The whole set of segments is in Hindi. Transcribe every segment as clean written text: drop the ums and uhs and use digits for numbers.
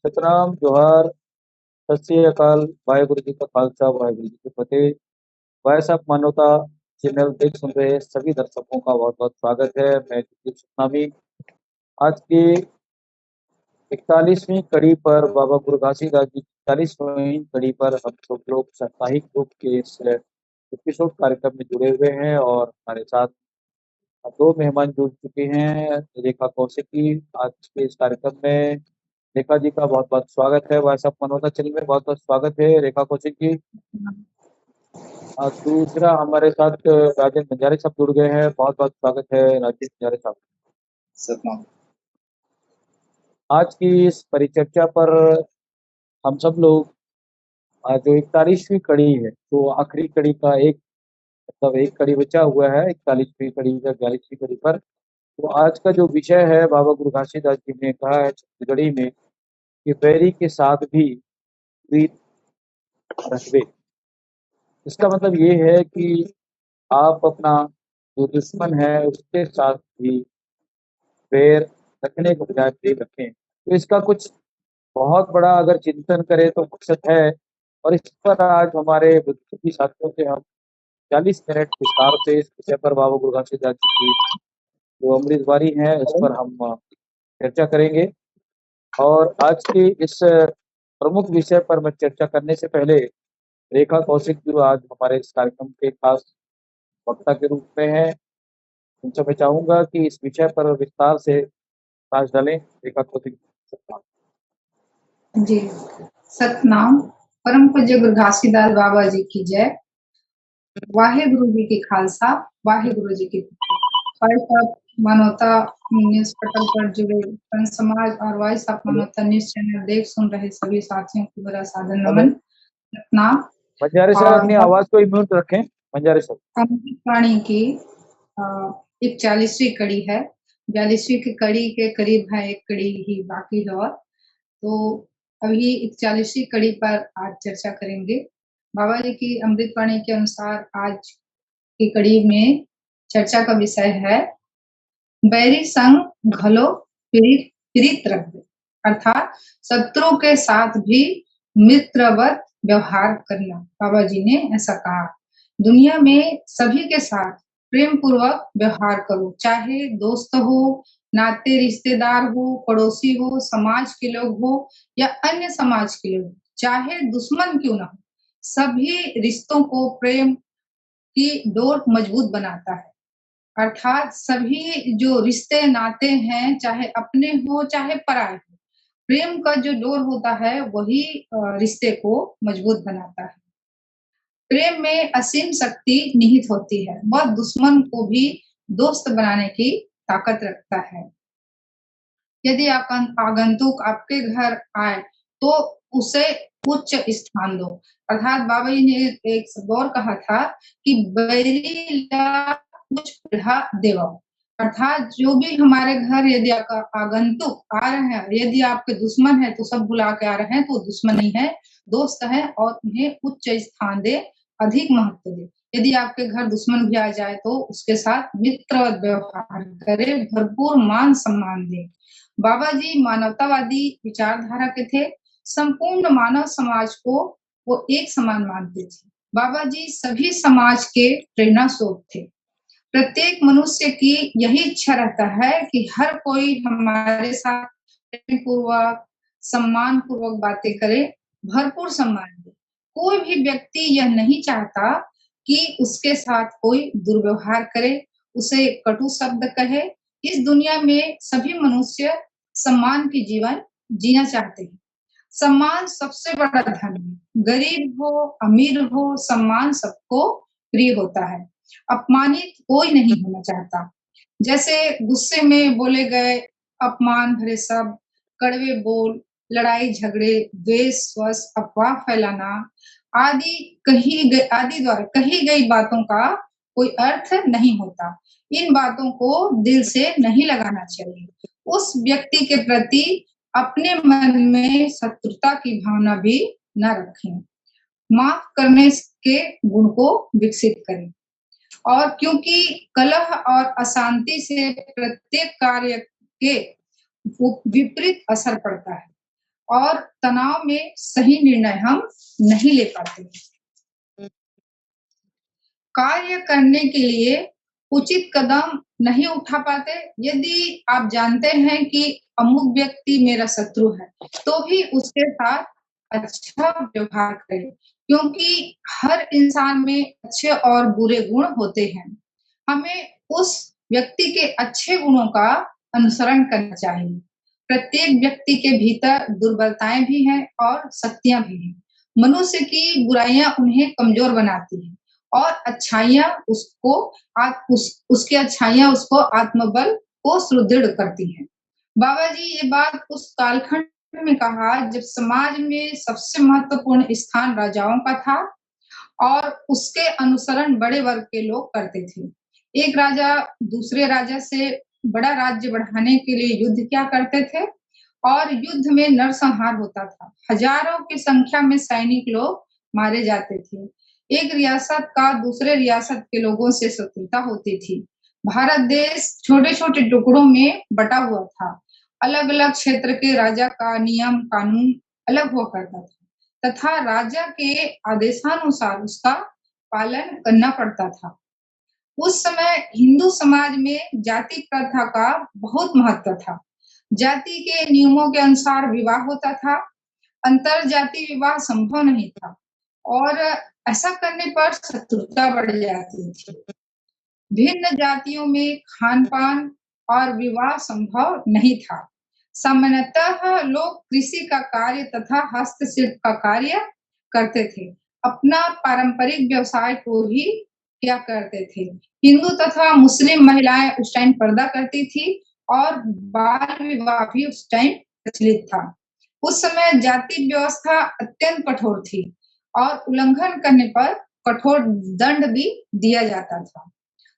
सतनाम जोहार, सत श्री अकाल, वाहेगुरु जी का खालसा, वाहेगुरु जी की फतेह। वाय साहब मानवता चैनल देख सुन रहे सभी दर्शकों का बहुत बहुत स्वागत है। मैं दीप सतनामी। आज की 41वीं कड़ी पर बाबा गुरु घासीदास जी की 40वीं कड़ी पर हम सब लोग साप्ताहिक रूप के इस एपिसोड कार्यक्रम में जुड़े हुए हैं और हमारे साथ दो मेहमान जुड़ चुके हैं। रेखा कौशिकी आज के इस कार्यक्रम में रेखा जी का बहुत बहुत स्वागत है। व्हाट्सएप मनोता चैनल में बहुत बहुत स्वागत है रेखा कौशिक जी। दूसरा हमारे साथ राजेश बंजारे साहब जुड़ गए हैं, बहुत बहुत स्वागत है राजेश बंजारे साहब। सतनाम। आज की इस परिचर्चा पर हम सब लोग जो 41वीं कड़ी है, तो आखिरी कड़ी का एक कड़ी बचा हुआ है 41वीं कड़ी या 42वीं कड़ी पर। तो आज का जो विषय है, बाबा गुरु घासीदास जी ने कहा है छत्तीसगढ़ी में कि बैरी के साथ भी प्रीत रखबे। इसका मतलब ये है कि आप अपना जो दुश्मन है उसके साथ भी बैर रखने के बजाय प्रेम रखें। तो इसका कुछ बहुत बड़ा अगर चिंतन करें तो मकसद है, और इस पर आज हमारे बुद्धिजीवी साथियों से हम 40 मिनट विस्तार से इस विषय पर बाबा गुरु घासीदास जी की जो अमृतवाणी है उस पर हम चर्चा करेंगे। और आज की इस प्रमुख विषय पर मैं चर्चा करने से पहले रेखा कौशिक जो आज हमारे इस कार्यक्रम के खास वक्ता के रूप में है, उनसे मैं चाहूंगा कि इस विषय पर विस्तार से प्रकाश डालें। रेखा कौशिक जी, सतनाम। परम पूज्य गुरु घासीदास बाबा जी की जय। वाहे गुरु जी की खालसा, वाहे गुरु जी की फतेह। मानवता न्यूज पटल पर जुड़े संत समाज और वॉइस ऑफ मानवता न्यूज चैनल देख सुन रहे सभी साथियों को मेरा सादर नमन, सतनाम। बंजारे साहब अपनी और आवाज को म्यूट रखें। बंजारे साहब अमृतवाणी की 41वीं कड़ी है। 42वीं की कड़ी के करीब है, एक कड़ी ही बाकी है। और तो अभी 41वीं कड़ी पर आज चर्चा करेंगे। बाबा जी की अमृतवाणी के अनुसार आज की कड़ी में चर्चा का विषय है बैरी संग घलो प्रीत रख दे, अर्थात शत्रु के साथ भी मित्रवत व्यवहार करना। बाबा जी ने ऐसा कहा, दुनिया में सभी के साथ प्रेम पूर्वक व्यवहार करो, चाहे दोस्त हो, नाते रिश्तेदार हो, पड़ोसी हो, समाज के लोग हो या अन्य समाज के लोग, चाहे दुश्मन क्यों ना हो, सभी रिश्तों को प्रेम की डोर मजबूत बनाता है। अर्थात सभी जो रिश्ते नाते हैं, चाहे अपने हो चाहे पराए हो, प्रेम का जो डोर होता है वही रिश्ते को मजबूत बनाता है। प्रेम में असीम शक्ति निहित होती है, वह दुश्मन को भी दोस्त बनाने की ताकत रखता है। यदि आगंतुक आपके घर आए तो उसे उच्च स्थान दो। अर्थात बाबा जी ने एक दौर कहा था कि बैरी ला कुछ पीढ़ा देवा। अर्थात जो भी हमारे घर यदि आगंतुक आ रहे हैं, यदि आपके दुश्मन है तो सब बुला के आ रहे हैं तो दुश्मन नहीं है, दोस्त है, और उन्हें उच्च स्थान दे, अधिक महत्व दे। यदि आपके घर दुश्मन भी आ जाए तो उसके साथ मित्रवत व्यवहार करे, भरपूर मान सम्मान दे। बाबा जी मानवतावादी विचारधारा के थे, संपूर्ण मानव समाज को वो एक समान मानते थे। बाबा जी सभी समाज के प्रेरणा स्रोत थे। प्रत्येक मनुष्य की यही इच्छा रहता है कि हर कोई हमारे साथ प्रेम पूर्वक सम्मान पूर्वक बातें करे, भरपूर सम्मान दे। कोई भी व्यक्ति यह नहीं चाहता कि उसके साथ कोई दुर्व्यवहार करे, उसे कटु शब्द कहे। इस दुनिया में सभी मनुष्य सम्मान की जीवन जीना चाहते हैं। सम्मान सबसे बड़ा धन है। गरीब हो, अमीर हो, सम्मान सबको प्रिय होता है। अपमानित कोई नहीं होना चाहता। जैसे गुस्से में बोले गए अपमान भरे शब्द, कड़वे बोल, लड़ाई झगड़े, द्वेष, वश, अफवाह फैलाना आदि द्वारा कही गई बातों का कोई अर्थ नहीं होता। इन बातों को दिल से नहीं लगाना चाहिए। उस व्यक्ति के प्रति अपने मन में शत्रुता की भावना भी न रखें। माफ करने के गुण को विकसित करें। और क्योंकि कलह और अशांति से प्रत्येक कार्य के विपरीत असर पड़ता है, और तनाव में सही निर्णय हम नहीं ले पाते। कार्य करने के लिए उचित कदम नहीं उठा पाते। यदि आप जानते हैं कि अमुक व्यक्ति मेरा शत्रु है, तो भी उसके साथ अच्छा व्यवहार करें, क्योंकि हर इंसान में अच्छे और बुरे गुण होते हैं। हमें उस व्यक्ति के अच्छे गुणों का अनुसरण करना चाहिए। प्रत्येक व्यक्ति के भीतर दुर्बलताएं भी हैं और शक्तियां भी हैं। मनुष्य की बुराइयां उन्हें कमजोर बनाती हैं और अच्छाइयाँ उसकी अच्छाइयाँ उसको आत्मबल को सुदृढ़ करती हैं। बाबा जी ये बात उस कालखंड में कहा जब समाज में सबसे महत्वपूर्ण स्थान राजाओं का था और उसके अनुसरण बड़े वर्ग के लोग करते थे। एक राजा दूसरे राजा से बड़ा राज्य बढ़ाने के लिए युद्ध किया करते थे और युद्ध में नरसंहार होता था। हजारों की संख्या में सैनिक लोग मारे जाते थे। एक रियासत का दूसरे रियासत के लोगों से शत्रुता होती थी। भारत देश छोटे-छोटे टुकड़ों में बटा हुआ था। अलग-अलग क्षेत्र के राजा का नियम कानून अलग हुआ करता था तथा राजा के आदेशानुसार उसका पालन करना पड़ता था। उस समय हिंदू समाज में जाति प्रथा का बहुत महत्व था। जाति के नियमों के अनुसार विवाह होता था। अंतर जाति विवाह संभव नहीं था और ऐसा करने पर शत्रुता बढ़ जाती थी। भिन्न जातियों में खान-पान और विवाह संभव नहीं था। सामान्यतः लोग कृषि का कार्य तथा हस्तशिल्प का कार्य करते थे। अपना पारंपरिक व्यवसाय को ही किया करते थे। हिंदू तथा मुस्लिम महिलाएं उस टाइम पर्दा करती थी और बाल विवाह भी उस टाइम प्रचलित था। उस समय जाति व्यवस्था अत्यंत कठोर थी और उल्लंघन करने पर कठोर दंड भी दिया जाता था।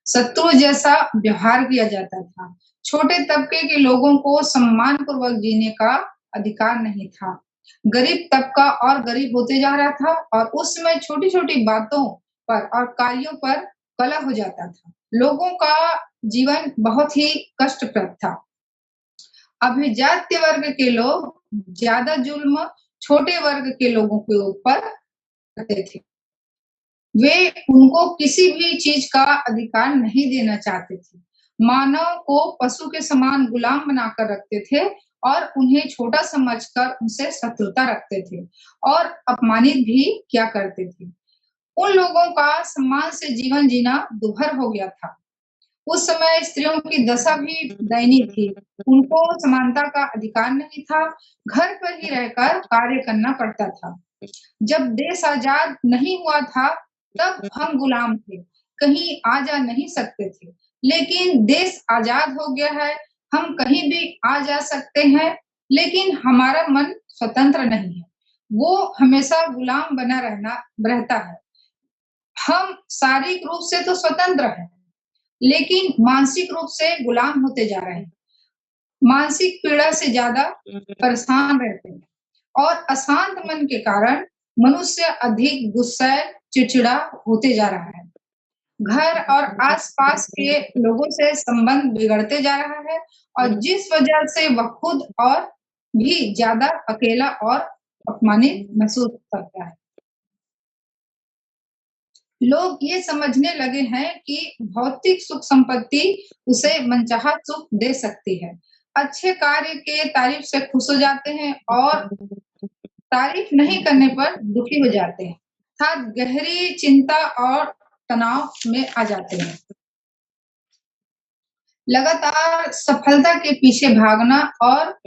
शत्रु जैसा व्यवहार किया जाता था। छोटे तबके के लोगों को सम्मान पूर्वक जीने का अधिकार नहीं था। गरीब तबका और गरीब होते जा रहा था और उस समय छोटी-छोटी बातों पर और कार्यों पर कलह हो जाता था। लोगों का जीवन बहुत ही कष्टप्रद था। अभिजात्य वर्ग के लोग ज्यादा जुल्म छोटे वर्ग के लोगों के ऊपर करते थे। वे उनको किसी भी चीज का अधिकार नहीं देना चाहते थे। मानव को पशु के समान गुलाम बनाकर रखते थे और उन्हें छोटा समझकर उनसे शत्रुता रखते थे और अपमानित भी किया करते थे। उन लोगों का सम्मान से जीवन जीना दुभर हो गया था। उस समय स्त्रियों की दशा भी दयनीय थी। उनको समानता का अधिकार नहीं था। घर पर ही रहकर कार्य करना पड़ता था। जब देश आजाद नहीं हुआ था, तब हम गुलाम थे, कहीं आ जा नहीं सकते थे। लेकिन देश आजाद हो गया है, हम कहीं भी आ जा सकते हैं, लेकिन हमारा मन स्वतंत्र नहीं है। वो हमेशा गुलाम बना रहता है। हम शारीरिक रूप से तो स्वतंत्र हैं, लेकिन मानसिक रूप से गुलाम होते जा रहे हैं। मानसिक पीड़ा से ज्यादा परेशान रहते हैं और अशांत मन के कारण मनुष्य अधिक गुस्सैल, चिड़चिड़ा होते जा रहा है। घर और आस-पास के लोगों से संबंध बिगड़ते जा रहा है और जिस वजह से वह खुद और भी ज्यादा अकेला और अपमानित महसूस करता है। लोग ये समझने लगे हैं कि भौतिक सुख संपत्ति उसे मनचाहा सुख दे सकती है। अच्छे कार्य के तारीफ से खुश हो जाते हैं और तारीफ नहीं करने पर दुखी हो जाते हैं। अर्थात गहरी चिंता और तनाव में आ जाते हैं। लगातार सफलता के पीछे भागना और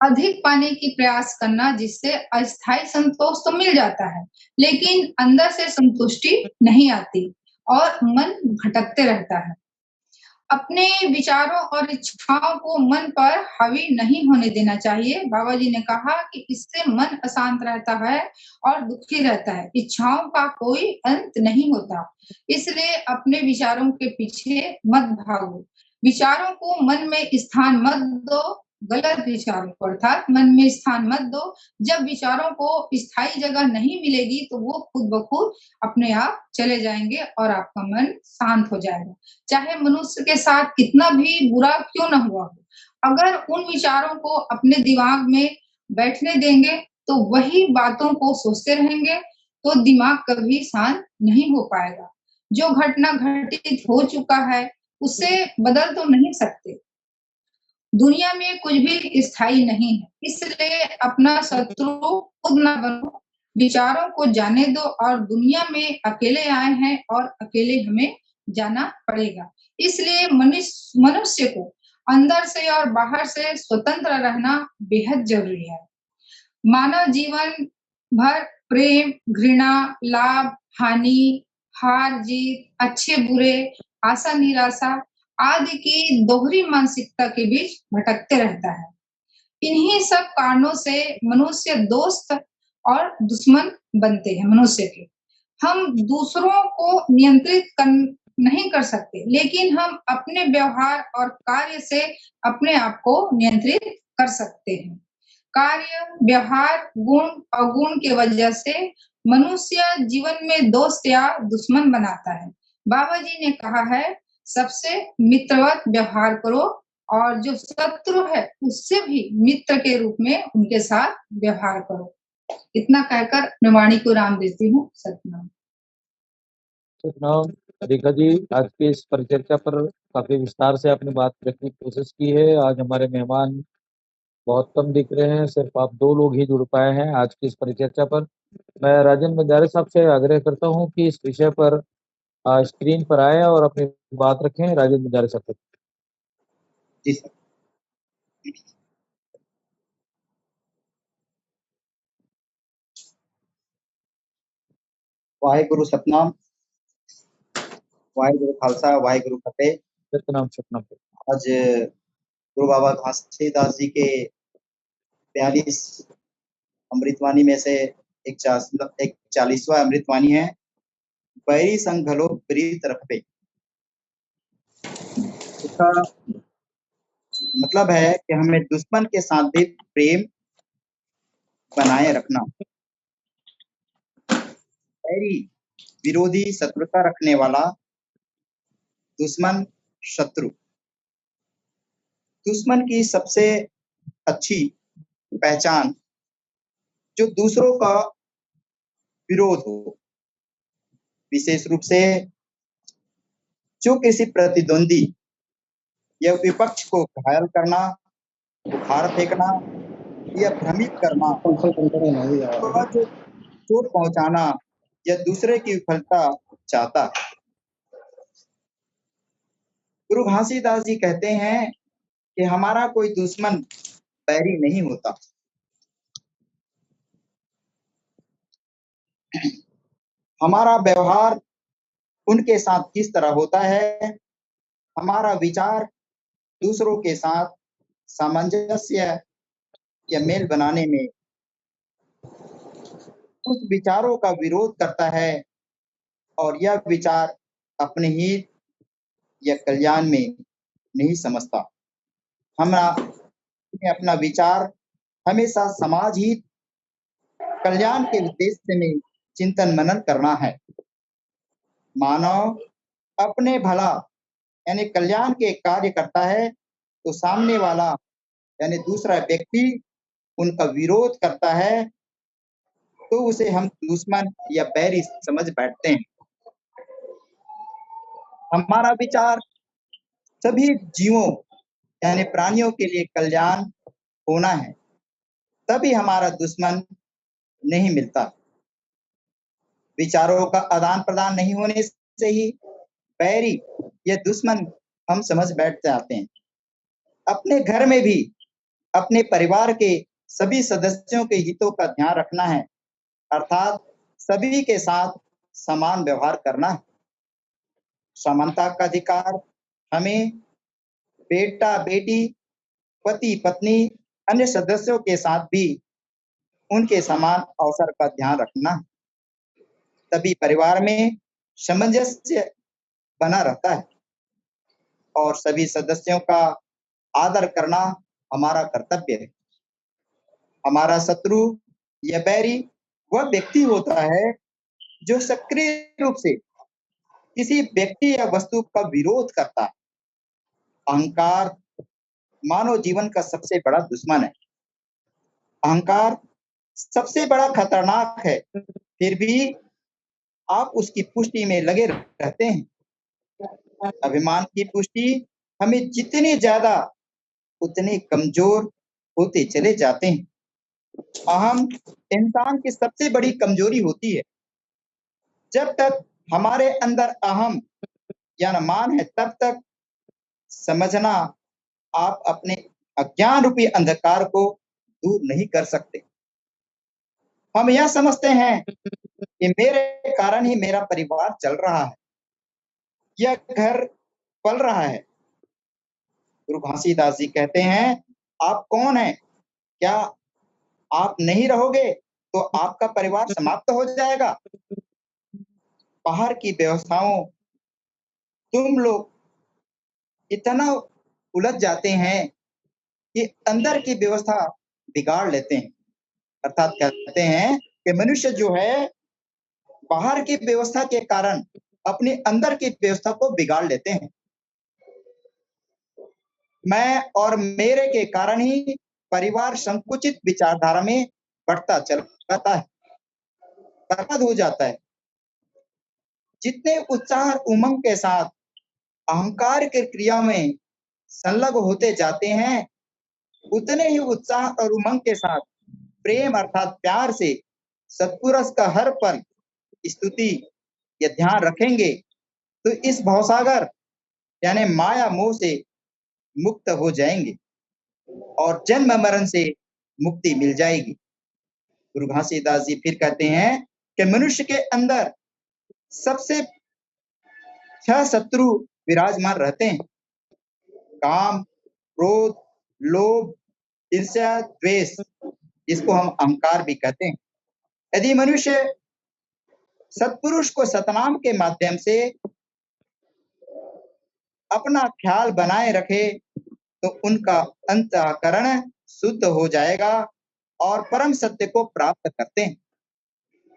अधिक पाने की प्रयास करना जिससे अस्थायी संतोष तो मिल जाता है, लेकिन अंदर से संतुष्टि नहीं आती और मन भटकते रहता है। अपने विचारों और इच्छाओं को मन पर हावी नहीं होने देना चाहिए। बाबा जी ने कहा कि इससे मन अशांत रहता है और दुखी रहता है। इच्छाओं का कोई अंत नहीं होता। इसलिए अपने विचारों के पीछे मत भागो। विचारों को मन में स्थान मत दो, गलत विचारों को अर्थात मन में स्थान मत दो। जब विचारों को स्थायी जगह नहीं मिलेगी तो वो खुद ब खुद अपने आप चले जाएंगे और आपका मन शांत हो जाएगा। चाहे मनुष्य के साथ कितना भी बुरा क्यों ना हुआ हो, अगर उन विचारों को अपने दिमाग में बैठने देंगे तो वही बातों को सोचते रहेंगे, तो दिमाग कभी शांत नहीं हो पाएगा। जो घटना घटित हो चुका है, उसे बदल तो नहीं सकते। दुनिया में कुछ भी स्थायी नहीं है, इसलिए अपना शत्रु खुद ना बनो, विचारों को जाने दो और दुनिया में अकेले आए हैं और अकेले हमें जाना पड़ेगा। इसलिए मनुष्य को अंदर से और बाहर से स्वतंत्र रहना बेहद ज़रूरी है। मानव जीवन भर प्रेम, घृणा, लाभ, हानि, हार-जीत, अच्छे-बुरे, आशा-निराशा आदि की दोहरी मानसिकता के बीच भटकते रहता है। इन्हीं सब कारणों से मनुष्य दोस्त और दुश्मन बनते हैं मनुष्य के। हम दूसरों को नियंत्रित नहीं कर सकते, लेकिन हम अपने व्यवहार और कार्य से अपने आप को नियंत्रित कर सकते हैं। कार्य, व्यवहार, गुण, अवगुण की वजह से मनुष्य जीवन में दोस्त या दुश्मन बनाता है। बाबा जी ने कहा है, सबसे मित्रवत व्यवहार करो और जो शत्रु है, उससे भी मित्र के रूप में उनके साथ व्यवहार करो। इतना कहकर मैं वाणी को विराम देती हूँ। सतनाम। सतनाम। रेखा जी, आज की इस परिचर्चा पर काफी विस्तार से आपने बात रखने की कोशिश की है। आज हमारे मेहमान बहुत कम दिख रहे हैं, सिर्फ आप 2 लोग ही जुड़ पाए हैं आज की इस परिचर्चा पर। मैं राजन बंजारे साहब से आग्रह करता हूं कि इस विषय पर स्क्रीन पर आए और अपनी बात रखें। राजन बंजारे साहब। जी सर। वाहेगुरु सतनाम, वाहेगुरु खालसा, वाहेगुरु फतेह। सतनाम सतनाम। आज गुरु बाबा घासीदास जी के 42 अमृतवाणी में से एक 40वां अमृतवाणी है, बैरी संग घलो प्रीत रखबे। इसका मतलब है कि हमें दुश्मन के साथ भी प्रेम बनाए रखना। बैरी विरोधी, शत्रुता रखने वाला, दुश्मन शत्रु। दुश्मन की सबसे अच्छी पहचान जो दूसरों का विरोध हो, विशेष रूप से जो किसी प्रतिद्वंदी या विपक्ष को घायल करना, उखाड़ फेंकना या भ्रमित करना, तो जो चोट पहुंचाना या दूसरे की विफलता चाहता है। गुरु घासीदास जी कहते हैं कि हमारा कोई दुश्मन बैरी नहीं होता। हमारा व्यवहार उनके साथ किस तरह होता है, हमारा विचार दूसरों के साथ सामंजस्य या मेल बनाने में उस विचारों का विरोध करता है और यह विचार अपने हित या कल्याण में नहीं समझता। हमें अपना विचार हमेशा समाज हित, कल्याण के उद्देश्य में चिंतन मनन करना है। मानव अपने भला यानी कल्याण के कार्य करता है तो सामने वाला यानी दूसरा व्यक्ति उनका विरोध करता है तो उसे हम दुश्मन या बैरी समझ बैठते हैं। हमारा विचार सभी जीवों यानी प्राणियों के लिए कल्याण होना है, तभी हमारा दुश्मन नहीं मिलता। विचारों का आदान प्रदान नहीं होने से ही बैरी या दुश्मन हम समझ बैठ जाते हैं। अपने घर में भी अपने परिवार के सभी सदस्यों के हितों का ध्यान रखना है, अर्थात सभी के साथ समान व्यवहार करना है। समानता का अधिकार हमें बेटा बेटी, पति पत्नी, अन्य सदस्यों के साथ भी उनके समान अवसर का ध्यान रखना है, तभी परिवार में सामंजस्य बना रहता है और सभी सदस्यों का आदर करना हमारा कर्तव्य है। हमारा शत्रु या बैरी वह व्यक्ति होता है जो सक्रिय रूप से किसी व्यक्ति या वस्तु का विरोध करता है। अहंकार मानव जीवन का सबसे बड़ा दुश्मन है। अहंकार सबसे बड़ा खतरनाक है, फिर भी आप उसकी पुष्टि में लगे रहते हैं। अभिमान की पुष्टि हमें जितनी ज्यादा उतने कमजोर होते चले जाते हैं। अहम इंसान की सबसे बड़ी कमजोरी होती है। जब तक हमारे अंदर अहम या मान है, तब तक समझना आप अपने अज्ञान रूपी अंधकार को दूर नहीं कर सकते। हम यह समझते हैं कि मेरे कारण ही मेरा परिवार चल रहा है, यह घर पल रहा है। गुरु घासीदास जी कहते हैं, आप कौन हैं? क्या आप नहीं रहोगे तो आपका परिवार समाप्त हो जाएगा। बाहर की व्यवस्थाओं तुम लोग इतना उलझ जाते हैं कि अंदर की व्यवस्था बिगाड़ लेते हैं। अर्थात कहते हैं कि मनुष्य जो है बाहर की व्यवस्था के कारण अपने अंदर की व्यवस्था को बिगाड़ लेते हैं। मैं और मेरे के कारण ही परिवार संकुचित विचारधारा में बढ़ता चल जाता है, बर्बाद हो जाता है। जितने उत्साह और उमंग के साथ अहंकार की क्रिया में संलग्न होते जाते हैं, उतने ही उत्साह और उमंग के साथ प्रेम अर्थात प्यार से सत्पुरुष का हर पल स्तुति या ध्यान रखेंगे तो इस भवसागर यानी माया मोह से मुक्त हो जाएंगे और जन्म मरण से मुक्ति मिल जाएगी। गुरु घासीदास जी फिर कहते हैं कि मनुष्य के अंदर सबसे 6 शत्रु विराजमान रहते हैं: काम, क्रोध, लोभ, ईर्ष्या, द्वेष, इसको हम अहंकार भी कहते हैं। यदि मनुष्य सत्पुरुष को सतनाम के माध्यम से अपना ख्याल बनाए रखे तो उनका अंतःकरण शुद्ध हो जाएगा और परम सत्य को प्राप्त करते हैं।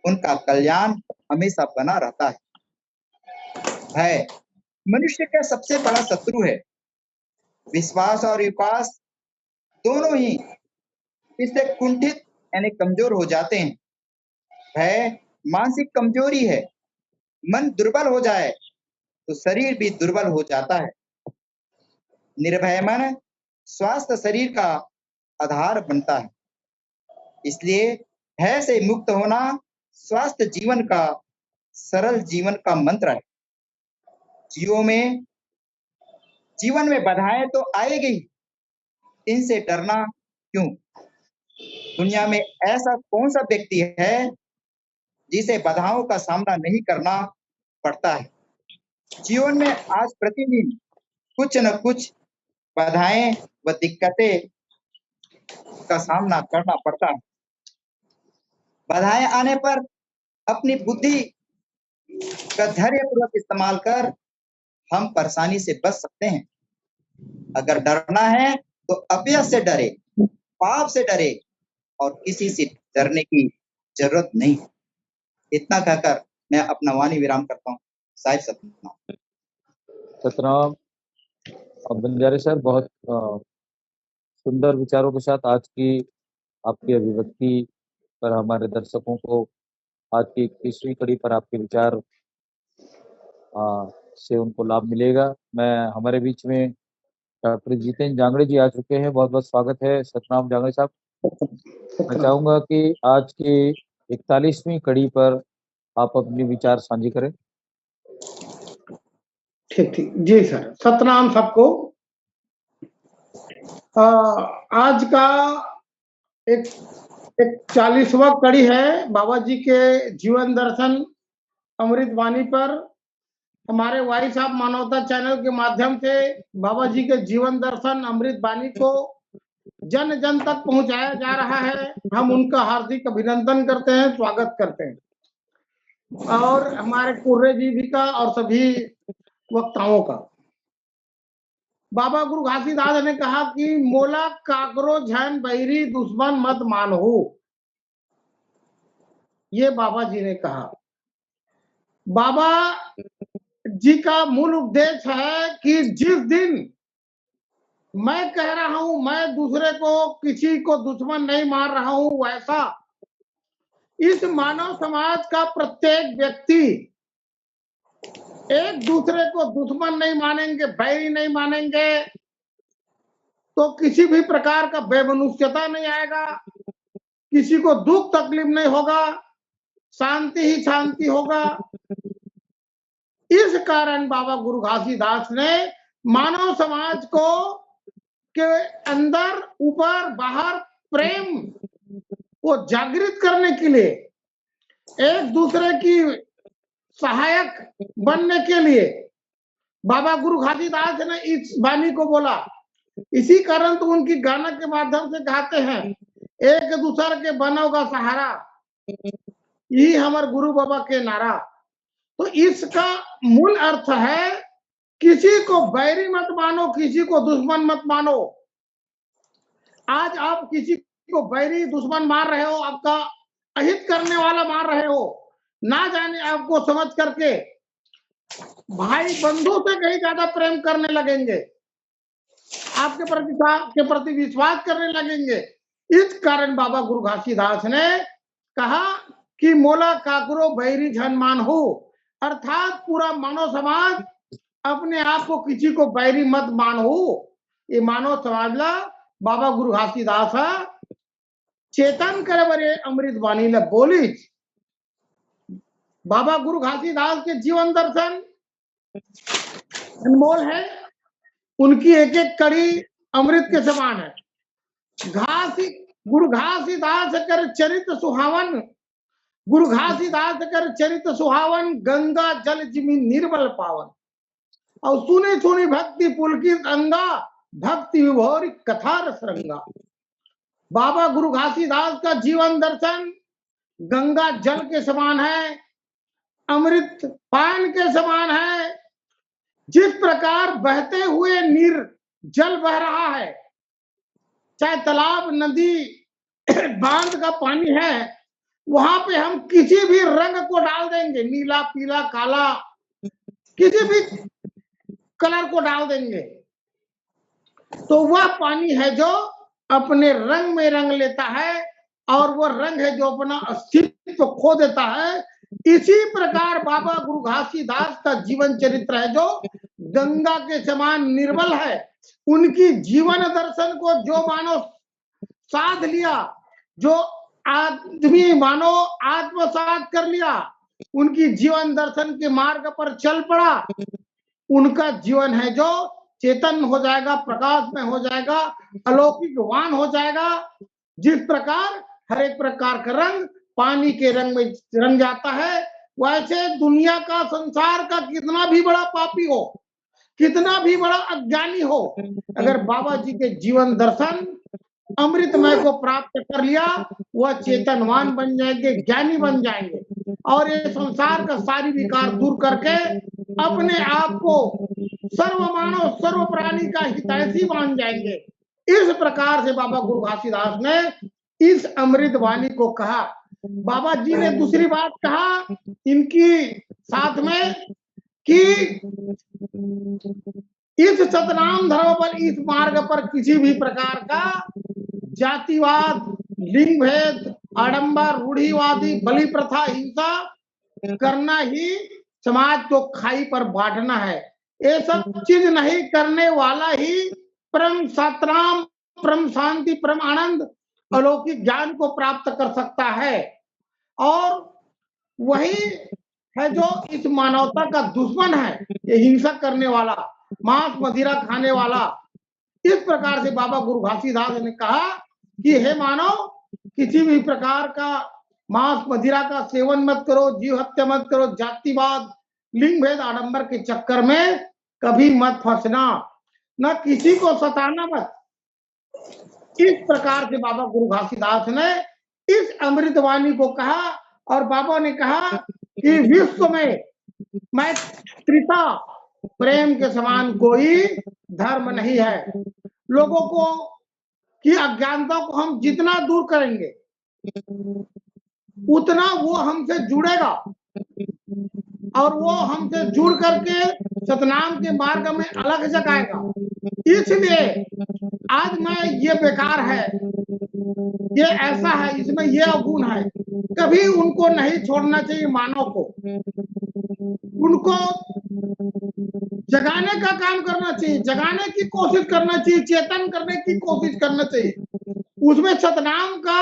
उनका कल्याण हमेशा बना रहता है। भय मनुष्य का सबसे बड़ा शत्रु है। विश्वास और विकास दोनों ही इससे कुंठित यानी कमजोर हो जाते हैं। भय मानसिक कमजोरी है। मन दुर्बल हो जाए तो शरीर भी दुर्बल हो जाता है। निर्भय मन स्वास्थ्य शरीर का आधार बनता है। इसलिए भय से मुक्त होना स्वास्थ्य जीवन का सरल जीवन का मंत्र है। जीवन में बाधाएं तो आएगी, इनसे डरना क्यों? दुनिया में ऐसा कौन सा व्यक्ति है जिसे बाधाओं का सामना नहीं करना पड़ता है? जीवन में आज प्रतिदिन कुछ न कुछ बाधाएं व दिक्कतें का सामना करना पड़ता है। बाधाएं आने पर अपनी बुद्धि का धैर्यपूर्वक इस्तेमाल कर हम परेशानी से बच सकते हैं। अगर डरना है तो अपयश से डरे, पाप से डरे और किसी से डरने की जरूरत नहीं है। इतना कहकर मैं अपना वाणी विराम करता हूँ। साहिब सतनाम। सतनाम। अब बंजारे सर, बहुत सुंदर विचारों के साथ आज की आपकी अभिव्यक्ति पर हमारे दर्शकों को आज की 21वीं कड़ी पर आपके विचार से उनको लाभ मिलेगा। मैं हमारे बीच में डॉक्टर जितेंद्र जांगड़े जी आ चुके हैं। बहुत बहुत स्वागत है। सतनाम जांगड़े साहब। मैं चाहूंगा कि आज की 41वीं कड़ी पर आप अपने विचार साझी करें। ठीक जी सर। सतनाम सबको। आज का एक 40वां कड़ी है बाबा जी के जीवन दर्शन अमृत वाणी पर। हमारे वाइस ऑफ मानवता चैनल के माध्यम से बाबा जी के जीवन दर्शन अमृत वाणी को जन जन तक पहुंचाया जा रहा है। हम उनका हार्दिक अभिनंदन करते हैं, स्वागत करते हैं, और हमारे कुर्रे जी भी का और सभी वक्ताओं का। बाबा गुरु घासीदास ने कहा कि मोला काकरो झन बैरी दुश्मन मत मानो। ये बाबा जी ने कहा। बाबा जी का मूल उपदेश है कि जिस दिन मैं कह रहा हूं मैं दूसरे को किसी को दुश्मन नहीं मार रहा हूं, वैसा इस मानव समाज का प्रत्येक व्यक्ति एक दूसरे को दुश्मन नहीं मानेंगे, बैरी नहीं मानेंगे, तो किसी भी प्रकार का बेमनुष्यता नहीं आएगा, किसी को दुख तकलीफ नहीं होगा, शांति ही शांति होगा। इस कारण बाबा गुरु घासीदास ने मानव समाज को के अंदर ऊपर बाहर प्रेम को जागृत करने के लिए, एक दूसरे की सहायक बनने के लिए बाबा गुरु घासीदास ने इस वाणी को बोला। इसी कारण तो उनकी गाना के माध्यम से कहते हैं, एक दूसरे के बनोगा सहारा, यही हमारे गुरु बाबा के नारा। तो इसका मूल अर्थ है, किसी को बैरी मत मानो, किसी को दुश्मन मत मानो। आज आप किसी को बैरी दुश्मन मार रहे हो, आपका अहित करने वाला मार रहे हो, ना जाने आपको समझ करके भाई बंधु से कहीं ज्यादा प्रेम करने लगेंगे, आपके प्रति विश्वास करने लगेंगे। इस कारण बाबा गुरु घासीदास ने कहा कि मोला काकरो बैरी झन मान हो, अर्थात पूरा मानव समाज अपने आप को किसी को बैरी मत मान हो। ये मानव समाज ला बाबा गुरु घासीदास चेतन करे बरे अमृत वाणी ला बोली। बाबा गुरु घासीदास के जीवन दर्शन अनमोल है, उनकी एक एक कड़ी अमृत के समान है। गुरु घासीदास कर चरित्र सुहावन, गुरु घासीदास कर चरित्र सुहावन, गंगा जल जिमी निर्मल पावन, और सुने सुनी भक्ति पुलकित अंगा, भक्ति विभोर कथा रसरंगा। बाबा गुरु घासीदास का जीवन दर्शन गंगा जल के समान है, अमृत पान के समान है। जिस प्रकार बहते हुए नीर जल बह रहा है, चाहे तालाब नदी बांध का पानी है, वहां पे हम किसी भी रंग को डाल देंगे, नीला पीला काला, किसी भी कलर को डाल देंगे, तो वह पानी है जो अपने रंग में रंग लेता है, और वह रंग है जो अपना अस्तित्व खो देता है। इसी प्रकार बाबा गुरु घासीदास का जीवन चरित्र है जो गंगा के समान निर्मल है। उनकी जीवन दर्शन को जो मानो साध लिया, जो आदमी मानो आत्मसात कर लिया, उनकी जीवन दर्शन के मार्ग पर चल पड़ा, उनका जीवन है जो चेतन हो जाएगा, प्रकाश में हो जाएगा, अलौकिकवान हो जाएगा। जिस प्रकार हर एक प्रकार का रंग पानी के रंग में रंग जाता है, वैसे दुनिया का, संसार का कितना भी बड़ा पापी हो, कितना भी बड़ा अज्ञानी हो, अगर बाबा जी के जीवन दर्शन अमृतमय को प्राप्त कर लिया, वह चेतनवान बन जाएंगे, ज्ञानी बन जाएंगे, और ये संसार का सारी विकार दूर करके अपने आप को सर्व मानव सर्व प्राणी का हितैषी मान जाएंगे। इस प्रकार से बाबा गुरु घासीदास ने इस अमृत वाणी को कहा। बाबा जी ने दूसरी बात कहा इनकी साथ में कि इस सतनाम धर्म पर, इस मार्ग पर किसी भी प्रकार का जातिवाद, लिंग भेद, आडंबर, रूढ़िवादी, बलि प्रथा, हिंसा करना ही समाज को खाई पर बांटना है। ये सब चीज नहीं करने वाला ही परम सतनाम, परम शांति, परम आनंद, अलौकिक ज्ञान को प्राप्त कर सकता है। और वही है जो इस मानवता का दुश्मन है, ये हिंसा करने वाला, मांस मदिरा खाने वाला। इस प्रकार से बाबा गुरु घासीदास ने कहा कि हे मानव, किसी भी प्रकार का मांस मदिरा का सेवन मत करो, जीव हत्या मत करो, जातिवाद, लिंग भेद, आडंबर के चक्कर में कभी मत फंसना, न किसी को सताना मत। इस प्रकार से बाबा गुरु घासीदास ने इस अमृतवाणी को कहा, और बाबा ने कहा कि विश्व में मैत्रिता, प्रेम के समान कोई धर्म नहीं है। लोगों को की अज्ञानता को हम जितना दूर करेंगे, उतना वो हमसे जुड़ेगा। और वो हमसे जुड़ करके सतनाम के मार्ग में अलग जगाएगा। इसलिए आज मैं ये बेकार है, ये ऐसा है, इसमें ये अवगुण है, कभी उनको नहीं छोड़ना चाहिए। मानव को उनको जगाने का काम करना चाहिए, जगाने की कोशिश करना चाहिए, चेतन करने की कोशिश करना चाहिए। उसमें सतनाम का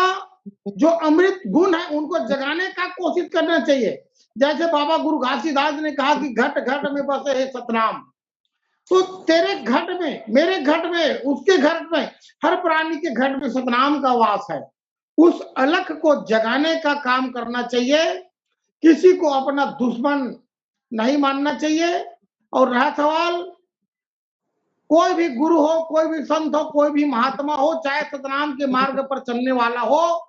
जो अमृत गुण है उनको जगाने का कोशिश करना चाहिए। जैसे बाबा गुरु घासीदास ने कहा कि घट घट में बसे है सतनाम। तो तेरे घट में, मेरे घट में, उसके घट में, हर प्राणी के घट में सतनाम का वास है। उस अलख को जगाने का काम करना चाहिए। किसी को अपना दुश्मन नहीं मानना चाहिए। और रहा सवाल, कोई भी गुरु हो, कोई भी संत हो, कोई भी महात्मा हो, चाहे सतनाम के मार्ग पर चलने वाला हो,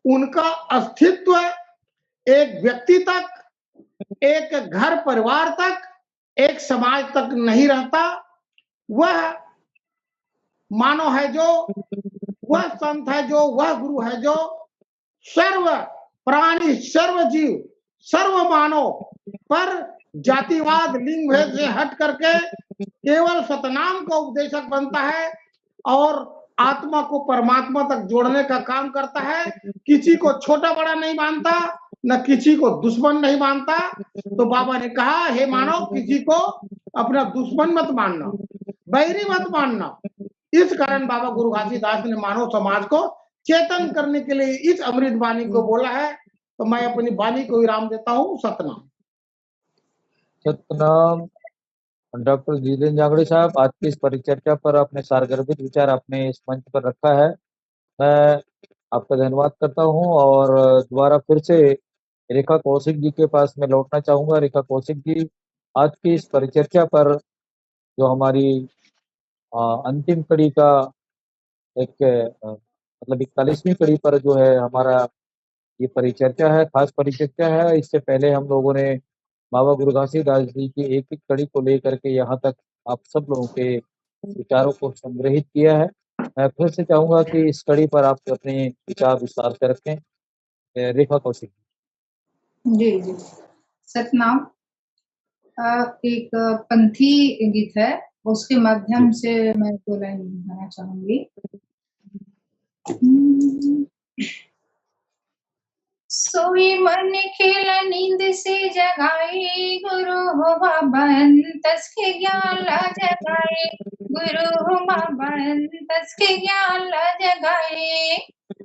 उनका अस्तित्व एक व्यक्ति तक, एक घर परिवार तक, एक समाज तक नहीं रहता। वह मानव है जो, वह संत है जो, वह गुरु है जो सर्व प्राणी, सर्व जीव, सर्व मानव पर जातिवाद, लिंग भेद से हट करके केवल सतनाम का उपदेशक बनता है और आत्मा को परमात्मा तक जोड़ने का काम करता है। किसी को छोटा बड़ा नहीं मानता, न किसी को दुश्मन नहीं मानता। तो बाबा ने कहा, हे मानव, किसी को अपना दुश्मन मत मानना, बैरी मत मानना। इस कारण बाबा गुरु घासीदास ने मानव समाज को चेतन करने के लिए इस अमृत वाणी को बोला है। तो मैं अपनी वाणी को विराम देता हूँ। सतनाम। सतनाम। डॉक्टर जितेंद्र जांगड़े साहब, आज की इस परिचर्चा पर अपने सारगर्भित विचार आपने इस मंच पर रखा है। मैं आपका धन्यवाद करता हूं और दोबारा फिर से रेखा कौशिक जी के पास मैं लौटना चाहूंगा। रेखा कौशिक जी, आज की इस परिचर्चा पर जो हमारी अंतिम कड़ी का एक मतलब 41वीं कड़ी पर जो है हमारा ये परिचर्चा है, खास परिचर्चा है। इससे पहले हम लोगों ने बाबा गुरु घासीदास जी की एक एक कड़ी को लेकर के यहाँ तक आप सब लोगों के विचारों को संग्रहित किया है। मैं फिर से चाहूंगा कि इस कड़ी पर आप अपने विचार विस्तार से रखें। रेखा कौशिक जी जी। सतनाम एक पंथी गीत है, उसके माध्यम से मैं 2 लाइन गाना चाहूंगी। सोई मन खेला नींद से जगाए, गुरु हो बाबन तस के ज्ञान ला जगाए, गुरु हो बाबन तस के ज्ञान ला जगाए।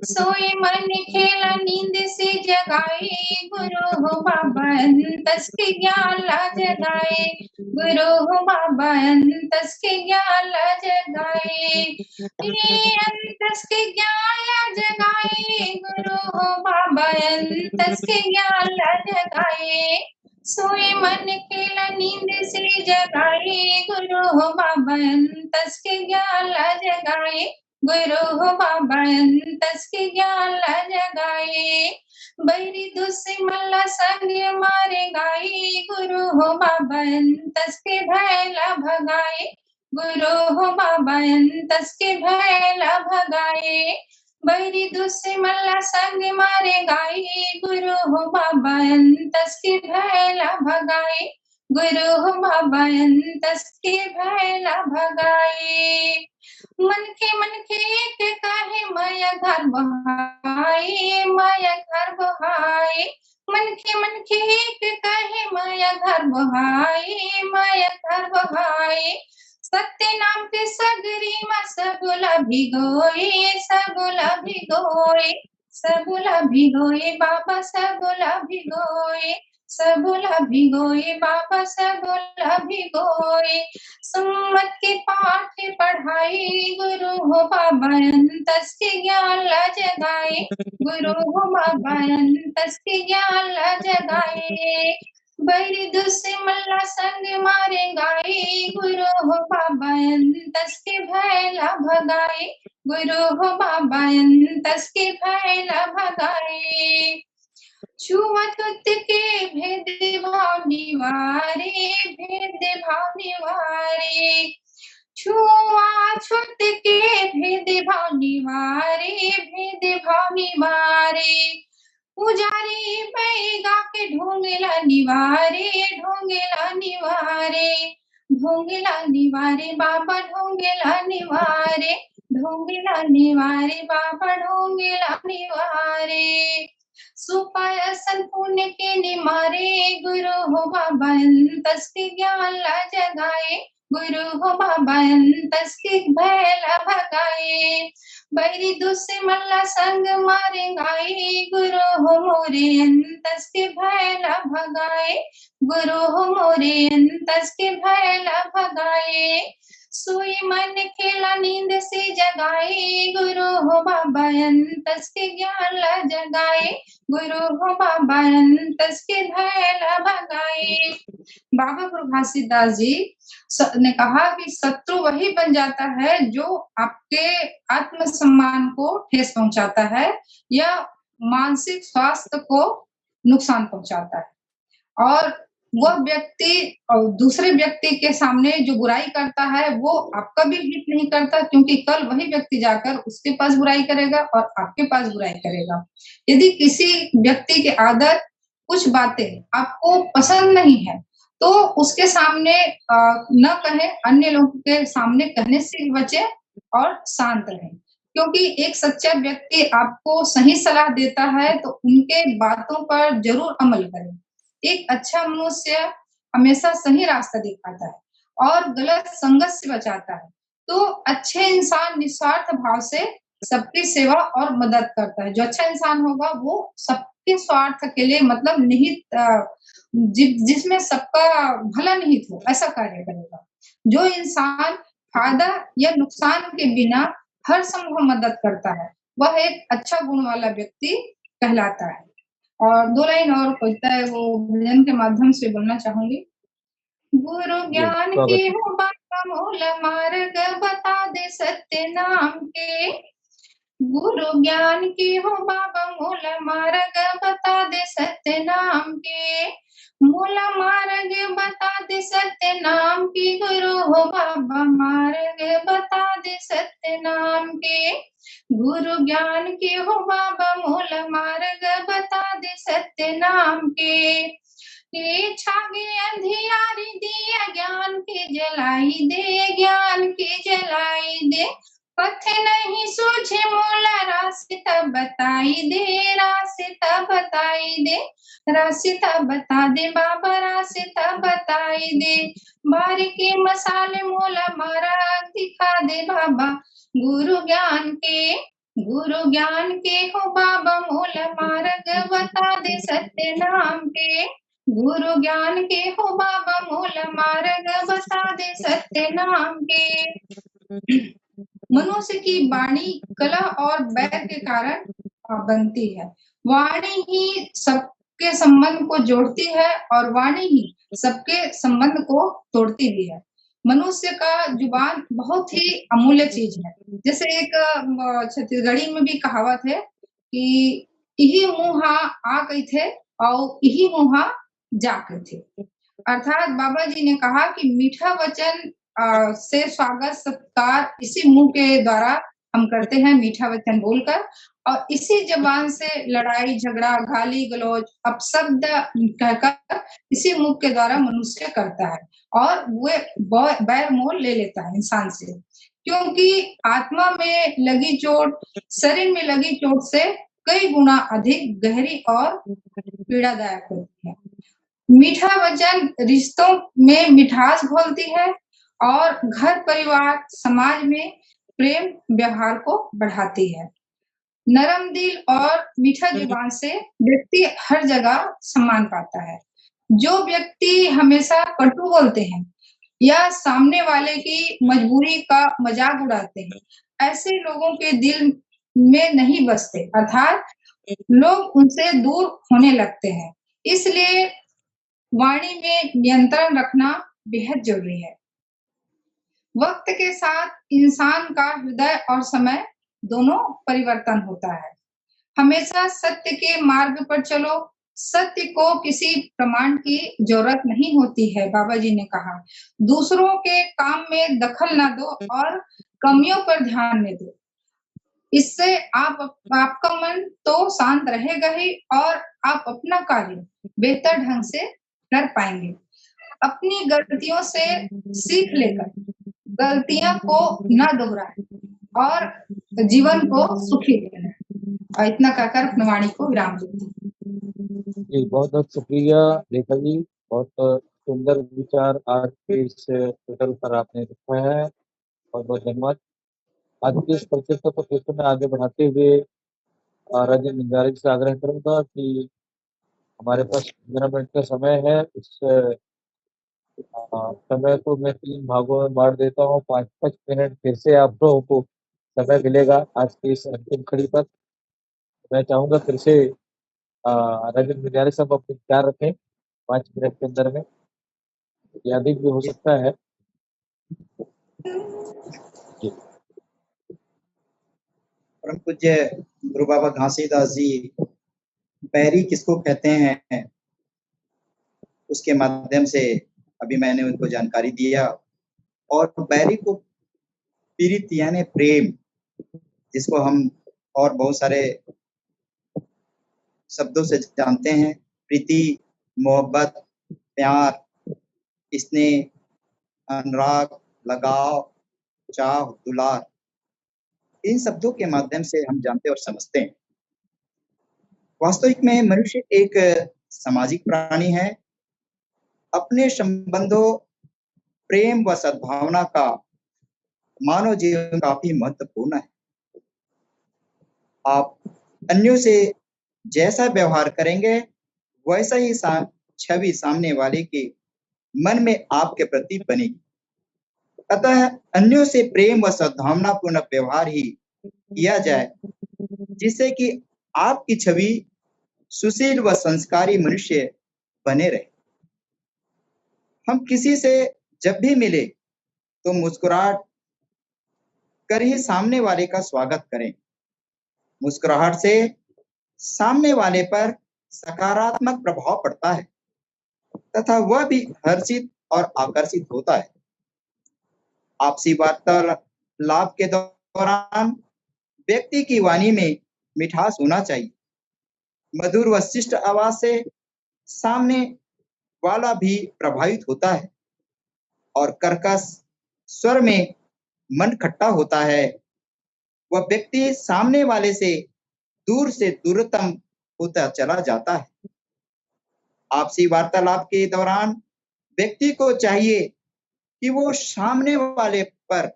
सोई मन खेला नींद से जगाए, गुरु हो बाबन तस के ज्ञान ला जगाए, गुरु हो बाबन तस के ज्ञान ला जगाए। ये अंतस के ज्ञान ला जगाए, गुरु हो बाबन तस के ज्ञान ला जगाए। सोए मन खेला नींद से जगाए, गुरु हो बाबन तस के ज्ञान ला जगाए, गुरु हो बाबन तस के ज्ञान ला जगाए। बैरी दुश्मन ला संग मारे गाए, गुरु हो बाबन तस के भैला भगाए, गुरु हो बाबन तस के भैला भगाए। बैरी दुश्मन ला संग मारे गाए, गुरु हो बाबन तस के भैला भगाए, गुरु हो बाबन तस के भैला भगाए। मन के एक काहे माया घर बहाए, माया घर बहाए। मन के एक काहे माया घर बहाए, माया घर बहाए। सत्य नाम के सगरी मा सबुला भिगोए, सबुला भिगोए, सबुला भिगोए बाबा, सबुला भिगोए, सबुला भिगोए बाबा, सबुला भिगोए। सुम्मत के पाठ पढ़ाए, गुरु हो बाबन तस के ज्ञान ला जगाए, गुरु हो बाबन तस के ज्ञान ला जगाए। बैरी दुश्मन ला संग मारे गाए, गुरु हो बाबन तस के भैला भगाए, गुरु हो बाबन तस के भैला भगाए। छुआछूत के भेद भाव निवारे, भेद भाव निवारे। छुआछूत के भेद भाव निवारे, भेद भाव निवारे। पुजारी बैगा के ढोंगेला निवारे, ढोंगेला निवारे, ढोंगेला निवारे बाबा, ढोंगेला निवारे, ढोंगेला निवारे बाबा, ढोंगेला निवारे। सुपायसन पुण्य के निमारे, गुरु हो बाबा अंतस के ज्ञान ला जगाए, गुरु हो बाबा अंतस के भय ला भगाए। बैरी दूसरे मल्ला संग मारे गाए, गुरु हो मोरे अंतस के भय ला भगाए, गुरु हो मोरे अंतस के भय ला भगाए। सोई मन खेला नींद से जगाए, गुरु हो बाबा अंतस के ज्ञान ला जगाए, गुरु हो बाबा अंतस के भय ला भगाए। बाबा गुरु घासीदास जी ने कहा कि शत्रु वही बन जाता है जो आपके आत्मसम्मान को ठेस पहुंचाता है या मानसिक स्वास्थ्य को नुकसान पहुंचाता है। और वह व्यक्ति और दूसरे व्यक्ति के सामने जो बुराई करता है वो आपका भी हित नहीं करता, क्योंकि कल वही व्यक्ति जाकर उसके पास बुराई करेगा और आपके पास बुराई करेगा। यदि किसी व्यक्ति की आदत, कुछ बातें आपको पसंद नहीं है तो उसके सामने न कहे, अन्य लोगों के सामने कहने से बचे और शांत रहें, क्योंकि एक सच्चा व्यक्ति आपको सही सलाह देता है तो उनके बातों पर जरूर अमल करें। एक अच्छा मनुष्य हमेशा सही रास्ता दिखाता है और गलत संगत से बचाता है। तो अच्छे इंसान निस्वार्थ भाव से सबकी सेवा और मदद करता है। जो अच्छा इंसान होगा वो सबके स्वार्थ के लिए, मतलब निहित जिसमें सबका भला निहित हो, ऐसा कार्य करेगा। जो इंसान फायदा या नुकसान के बिना हर संभव मदद करता है वह एक अच्छा गुण वाला व्यक्ति कहलाता है। और 2 लाइन और कहता है, वो भजन के माध्यम से बोलना चाहूंगी। गुरु ज्ञान की हो बाबा मूल मार्ग बता दे सत्य नाम के, गुरु ज्ञान की हो बाबा मूल मार्ग बता दे सत्य नाम के, मूल मार्ग बता दे सत्य नाम की, गुरु हो बाबा मार्ग बता दे सत्य नाम के, गुरु ज्ञान की हो बाबा मूल मार्ग बता दे सत्य नाम के। छागे अंधियारी दिया ज्ञान के जलाई दे, ज्ञान के जलाई दे, पथ नहीं सूझे मोला रास्ता बताई दे, रास्ता बताई दे, रास्ता बता दे बाबा, रास्ता बताई दे, बार के मसाले मोला मारा दिखा दे बाबा, गुरु ज्ञान के, गुरु ज्ञान के हो बाबा मूल मार्ग बता दे सत्य नाम के, गुरु ज्ञान के हो बाबा मूल मार्ग बता दे सत्य नाम के। मनुष्य की वाणी कला और बैर के कारण बनती है। वाणी ही सबके संबंध को जोड़ती है और वाणी ही सबके संबंध को तोड़ती भी है। मनुष्य का जुबान बहुत ही अमूल्य चीज है। जैसे एक छत्तीसगढ़ी में भी कहावत है कि यही मुहा आ गई थे और यही मुहा जा गए थे। अर्थात बाबा जी ने कहा कि मीठा वचन से स्वागत सत्कार इसी मुंह के द्वारा हम करते हैं, मीठा वचन बोलकर, और इसी जबान से लड़ाई झगड़ा गाली गलौज अपशब्द कहकर इसी मुंह के द्वारा मनुष्य करता है और वो बैर मोल ले लेता है इंसान से, क्योंकि आत्मा में लगी चोट शरीर में लगी चोट से कई गुना अधिक गहरी और पीड़ादायक होती है। मीठा वचन रिश्तों में मिठास घोलती है और घर परिवार समाज में प्रेम व्यवहार को बढ़ाती है। नरम दिल और मीठा जुबान से व्यक्ति हर जगह सम्मान पाता है। जो व्यक्ति हमेशा कटु बोलते हैं या सामने वाले की मजबूरी का मजाक उड़ाते हैं, ऐसे लोगों के दिल में नहीं बसते, अर्थात लोग उनसे दूर होने लगते हैं। इसलिए वाणी में नियंत्रण रखना बेहद जरूरी है। वक्त के साथ इंसान का हृदय और समय दोनों परिवर्तन होता है। हमेशा सत्य के मार्ग पर चलो, सत्य को किसी प्रमाण की जरूरत नहीं होती है। बाबा जी ने कहा, दूसरों के काम में दखल ना दो और कमियों पर ध्यान न दो। इससे आपका मन तो शांत रहेगा ही और आप अपना कार्य बेहतर ढंग से कर पाएंगे। अपनी गलतियों से सीख लेकर गलतियां को न दोहराएं और जीवन को सुखी बनाएं। और इतना कहकर अपनी वाणी को विराम देती हूँ। जी, बहुत बहुत शुक्रिया रेखा जी, बहुत सुंदर विचार आज के इस पोर्टल पर आपने रखा है। बहुत बहुत धन्यवाद। आज के इस परिचर्चा को फिर से मैं आगे बढ़ाते हुए राजेंद्र निंजारे से आग्रह करूंगा कि हमारे पास 15 मिनट का समय है। इस समय को मैं 3 भागों में बांट देता हूँ। 5-5 मिनट फिर से आप लोगों को समय मिलेगा आज की इस अंतिम कड़ी पर। मैं चाहूंगा फिर से राजेंद्र निंजारे साहब अपने विचार रखें 5 मिनट के अंदर में, या अधिक भी हो सकता है। जी। परम पूज्य गुरु बाबा घासीदास जी बैरी किसको कहते हैं उसके माध्यम से अभी मैंने उनको जानकारी दिया। और बैरी को पीड़ित यानी प्रेम, जिसको हम और बहुत सारे शब्दों से जानते हैं, प्रीति, मोहब्बत, प्यार, स्नेह, अनुराग, लगाव, चाह, दुलार, इन शब्दों के माध्यम से हम जानते और समझते हैं। वास्तविक में मनुष्य एक सामाजिक प्राणी है। अपने संबंधों, प्रेम व सद्भावना का मानव जीवन काफी महत्वपूर्ण है। आप अन्यों से जैसा व्यवहार करेंगे वैसा ही छवि सामने वाले के मन में आपके प्रति बनेगी। अतः अन्यों से प्रेम व सद्भावना पूर्ण व्यवहार ही किया जाए, जिससे कि आपकी छवि सुशील व संस्कारी मनुष्य बने रहे। हम किसी से जब भी मिले तो मुस्कुराहट कर ही सामने वाले का स्वागत करें। मुस्कुराहट से सामने वाले पर सकारात्मक प्रभाव पड़ता है तथा वह भी हर्षित और आकर्षित होता है। आपसी वार्तालाप के दौरान व्यक्ति की वाणी में मिठास होना चाहिए। मधुर व शिष्ट आवाज से सामने वाला भी प्रभावित होता है और कर्कश स्वर में मन खट्टा होता है। वह व्यक्ति सामने वाले से दूरतम होता चला जाता है। आपसी वार्तालाप के दौरान व्यक्ति को चाहिए कि वो सामने वाले पर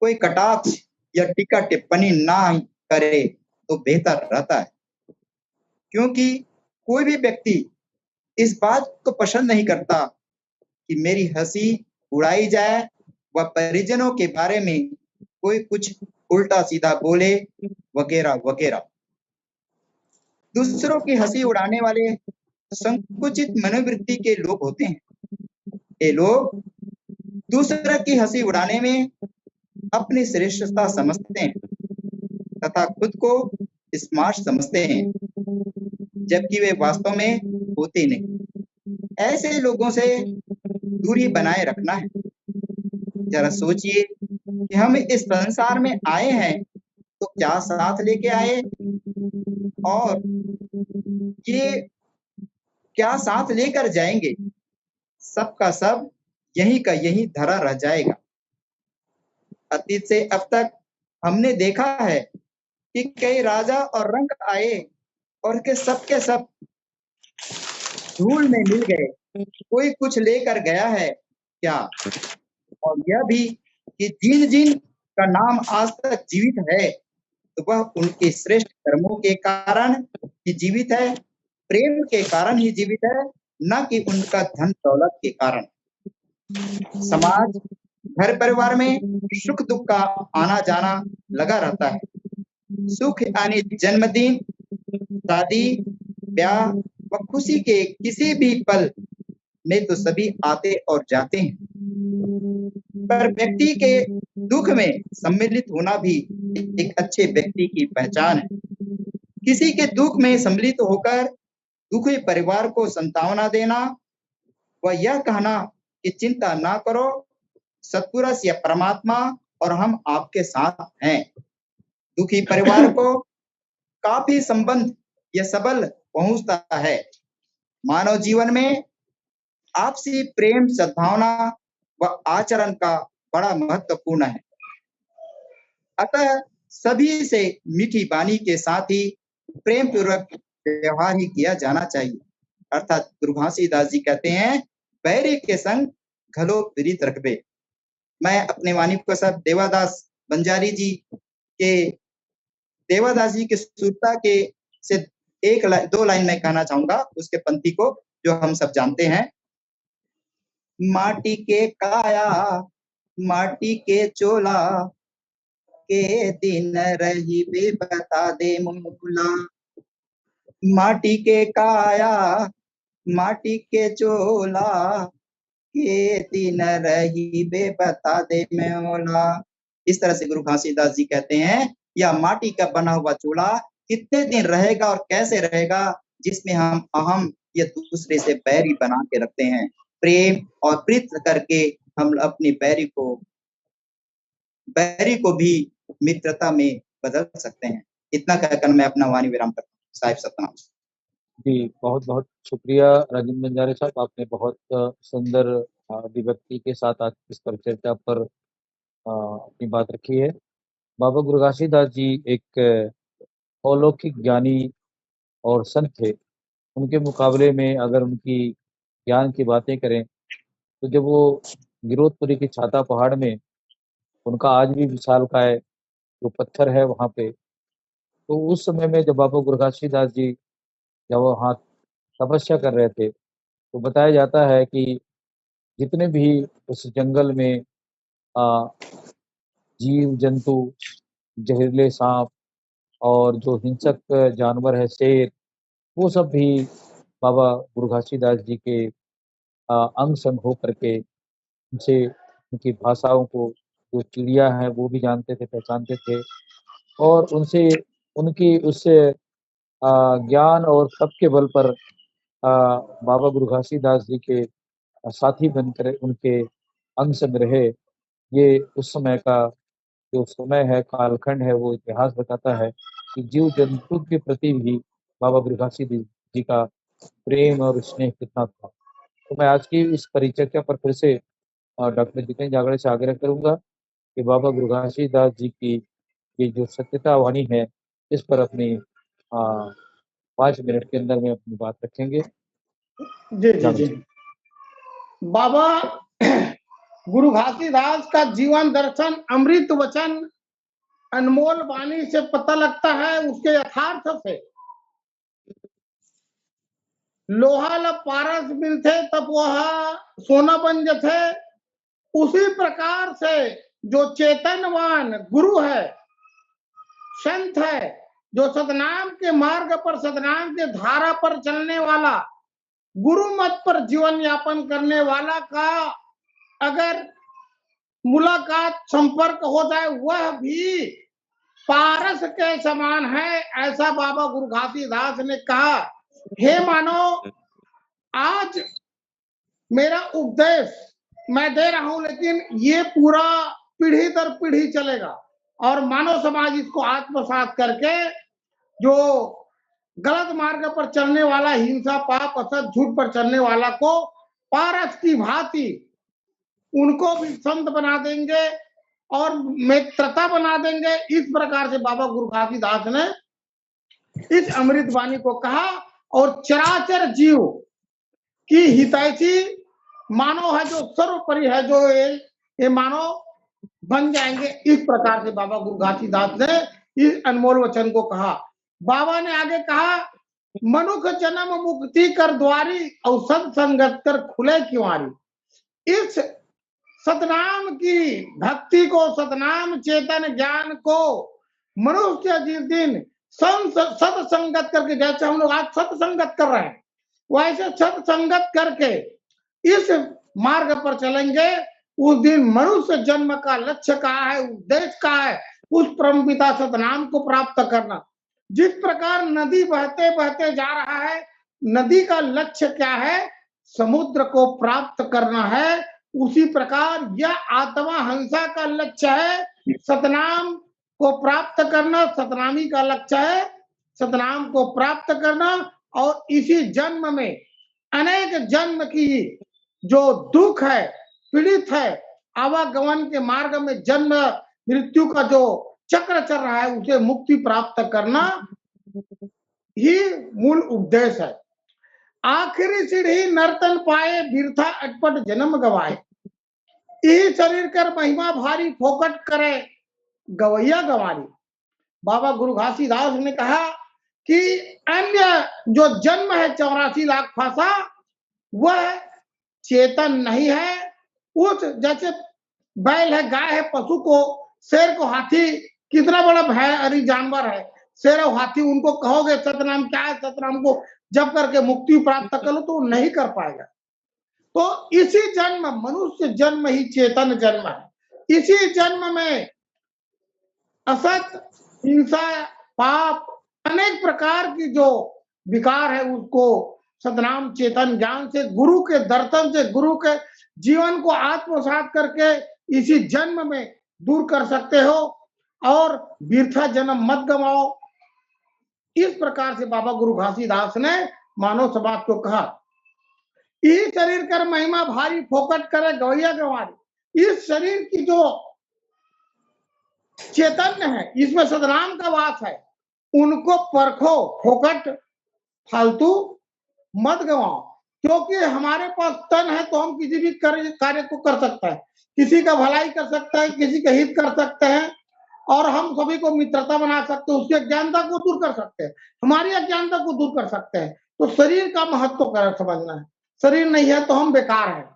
कोई कटाक्ष या टीका टिप्पणी ना करे तो बेहतर रहता है, क्योंकि कोई भी व्यक्ति इस बात को पसंद नहीं करता कि मेरी हंसी उड़ाई जाए व परिजनों के बारे में कोई कुछ उल्टा सीधा बोले वगैरह वगैरह। दूसरों की हंसी उड़ाने वाले संकुचित मनोवृत्ति के लोग होते हैं। ये लोग दूसरे की हंसी उड़ाने में अपनी श्रेष्ठता समझते हैं तथा खुद को स्मार्ट समझते हैं, जबकि वे वास्तव में होते नहीं। ऐसे लोगों से दूरी बनाए रखना है। जरा सोचिए कि हम इस संसार में आए हैं तो क्या साथ लेके आए और ये क्या साथ लेकर जाएंगे। सबका सब यहीं का यहीं धरा रह जाएगा। अतीत से अब तक हमने देखा है कि कई राजा और रंक आए और के सब धूल में मिल गए। कोई कुछ लेकर गया है क्या? और यह भी कि जिन जिन का नाम आज तक जीवित है तो वह उनके श्रेष्ठ कर्मों के कारण ही जीवित है, प्रेम के कारण ही जीवित है, न कि उनका धन दौलत के कारण। समाज, घर परिवार में सुख दुख का आना जाना लगा रहता है। सुख यानी जन्मदिन, शादी, ब्याह व खुशी के किसी भी पल में तो सभी आते और जाते हैं, पर व्यक्ति के दुख में सम्मिलित होना भी एक अच्छे व्यक्ति की पहचान है। किसी के दुख में सम्मिलित होकर दुखी परिवार को सांत्वना देना व यह कहना कि चिंता ना करो, सत्पुरुष या परमात्मा और हम आपके साथ हैं। दुखी परिवार को काफी संबंध या सबल पहुंचता है। मानव जीवन में आपसी प्रेम, सद्भावना व आचरण का बड़ा महत्वपूर्ण है। अतः सभी से मीठी वाणी के साथ ही प्रेम पूर्वक व्यवहार ही किया जाना चाहिए। अर्थात गुरु घासीदास जी कहते हैं, बैरी के संग घलो प्रीत रखबे। मैं अपने वाणी को सब देवादास बंजारी जी के सुरता के से दो लाइन में कहना चाहूंगा, उसके पंक्ति को जो हम सब जानते हैं। माटी के काया माटी के चोला, के दिन रही बे बता दे मोला। माटी के काया माटी के चोला, के दिन रही बे बता दे मोला। इस तरह से गुरु घासीदास जी कहते हैं, यह माटी का बना हुआ चूल्हा कितने दिन रहेगा और कैसे रहेगा, जिसमें हम अहम या दूसरे से बैरी बना के रखते हैं। प्रेम और प्रीत करके हम अपनी बैरी को भी मित्रता में बदल सकते हैं। इतना कहकर मैं अपना वाणी विराम करता हूँ। साहिब सतनाम। जी, बहुत बहुत शुक्रिया राजेंद्र बंजारे साहब, आपने बहुत सुंदर अभिव्यक्ति के साथ आज इस परिचर्चा पर अपनी बात रखी है। बाबा गुरु घासीदास जी एक अलौकिक ज्ञानी और संत थे। उनके मुकाबले में अगर उनकी ज्ञान की बातें करें तो जब वो गिरौदपुरी की छाता पहाड़ में, उनका आज भी विशालकाय जो पत्थर है वहाँ पे, तो उस समय में जब बाबा गुरु घासीदास जी जब वहाँ तपस्या कर रहे थे, तो बताया जाता है कि जितने भी उस जंगल में जीव जंतु, जहरीले सांप और जो हिंसक जानवर है शेर, वो सब भी बाबा गुरु घासीदास जी के अंग संग हो करके उनसे उनकी भाषाओं को, जो चिड़िया है वो भी जानते थे, पहचानते थे, और उनसे उनकी उस ज्ञान और तप के बल पर बाबा गुरु घासीदास जी के साथी बनकर उनके अंग संग रहे। ये उस समय का जो समय है, कालखंड है, वो इतिहास बताता है कि जीव जंतु के प्रति भी बाबा गुरु घासीदास जी का प्रेम और स्नेह कितना था। तो मैं आज की इस परिचर्चा पर फिर से डॉक्टर जितेंद्र जागड़े से आग्रह करूंगा कि बाबा गुरु घासीदास जी की ये जो सत्यता वाणी है, इस पर अपनी 5 मिनट के अंदर में अपनी बात रखेंगे। जी जी जी। बाबा गुरु घासीदास का जीवन दर्शन, अमृत वचन, अनमोल वाणी से पता लगता है उसके यथार्थ से। लोहा ल पारस मिलते तब वह सोना बन जाते। उसी प्रकार से जो चेतनवान गुरु है, संत है, जो सतनाम के मार्ग पर, सतनाम के धारा पर चलने वाला, गुरु मत पर जीवन यापन करने वाला का अगर मुलाकात, संपर्क हो जाए, वह भी पारस के समान है, ऐसा बाबा गुरु घासीदास ने कहा। हे मानो, आज मेरा उपदेश मैं दे रहा हूं, लेकिन ये पूरा पीढ़ी दर पीढ़ी चलेगा और मानव समाज इसको आत्मसात करके जो गलत मार्ग पर चलने वाला, हिंसा, पाप, असत, झूठ पर चलने वाला को पारस की भांति उनको भी संत बना देंगे और मित्रता बना देंगे। इस प्रकार से बाबा गुरु घासीदास ने इस अमृत वाणी को कहा और चराचर जीव की हितैषी मानव है, जो सर्वोपरि है, जो ये मानव बन जाएंगे। इस प्रकार से बाबा गुरु घासीदास ने इस अनमोल वचन को कहा। बाबा ने आगे कहा, मनुष्य जन्म मुक्ति कर द्वारी, और सत्संगत कर खुले किवारी। इस सतनाम की भक्ति को, सतनाम चेतन ज्ञान को मनुष्य जिस दिन सत्संगत करके, जैसे हम लोग आज सत्संगत कर रहे हैं, वैसे सत्संगत करके इस मार्ग पर चलेंगे, उस दिन मनुष्य जन्म का लक्ष्य क्या है, उद्देश्य क्या है, उस परम पिता सतनाम को प्राप्त करना। जिस प्रकार नदी बहते बहते जा रहा है, नदी का लक्ष्य क्या है, समुद्र को प्राप्त करना है। उसी प्रकार यह आत्मा हंसा का लक्ष्य है, सतनाम को प्राप्त करना सतनामी का लक्ष्य है। सतनाम को प्राप्त करना और इसी जन्म में अनेक जन्म की जो दुख है, पीड़ित है, आवागमन के मार्ग में जन्म मृत्यु का जो चक्र चल रहा है, उसे मुक्ति प्राप्त करना ही मूल उपदेश है। आखिरी सीढ़ी नर्तन पाए, बिरथा अटपट जन्म गवाए। यही शरीर कर महिमा भारी, फोकट करे गवैया गवारी। बाबा गुरु घासीदास ने कहा कि अन्य जो जन्म है 84 लाख फासा, वह चेतन नहीं है। उस जैसे बैल है, गाय है, पशु को, शेर को, हाथी, कितना बड़ा भयारी जानवर है, शेर और हाथी, उनको कहोगे सतनाम क्या है, सतनाम को जब करके मुक्ति प्राप्त कर लो, तो नहीं कर पाएगा। तो इसी जन्म, मनुष्य जन्म ही चेतन जन्म है। इसी जन्म में असत, हिंसा, पाप, अनेक प्रकार की जो विकार है, उसको सतनाम चेतन ज्ञान से, गुरु के दर्शन से, गुरु के जीवन को आत्मसात करके इसी जन्म में दूर कर सकते हो और बिरथा जन्म मत गवाओ। इस प्रकार से बाबा गुरु घासीदास ने मानव समाज को कहा। यही शरीर कर महिमा भारी, फोकट करे गवैया गवारी। इस शरीर की जो चैतन्य है, इसमें सतनाम का वास है, उनको परखो, फोकट फालतू मत गवाओ। क्योंकि हमारे पास तन है तो हम किसी भी कार्य को कर सकते हैं, किसी का भलाई कर सकते हैं, किसी का हित कर सकते हैं, और हम सभी को मित्रता बना सकते हैं, उसकी अज्ञानता को दूर कर सकते हैं, हमारी अज्ञानता को दूर कर सकते हैं। तो शरीर का महत्व कर समझना है। शरीर नहीं है तो हम बेकार हैं।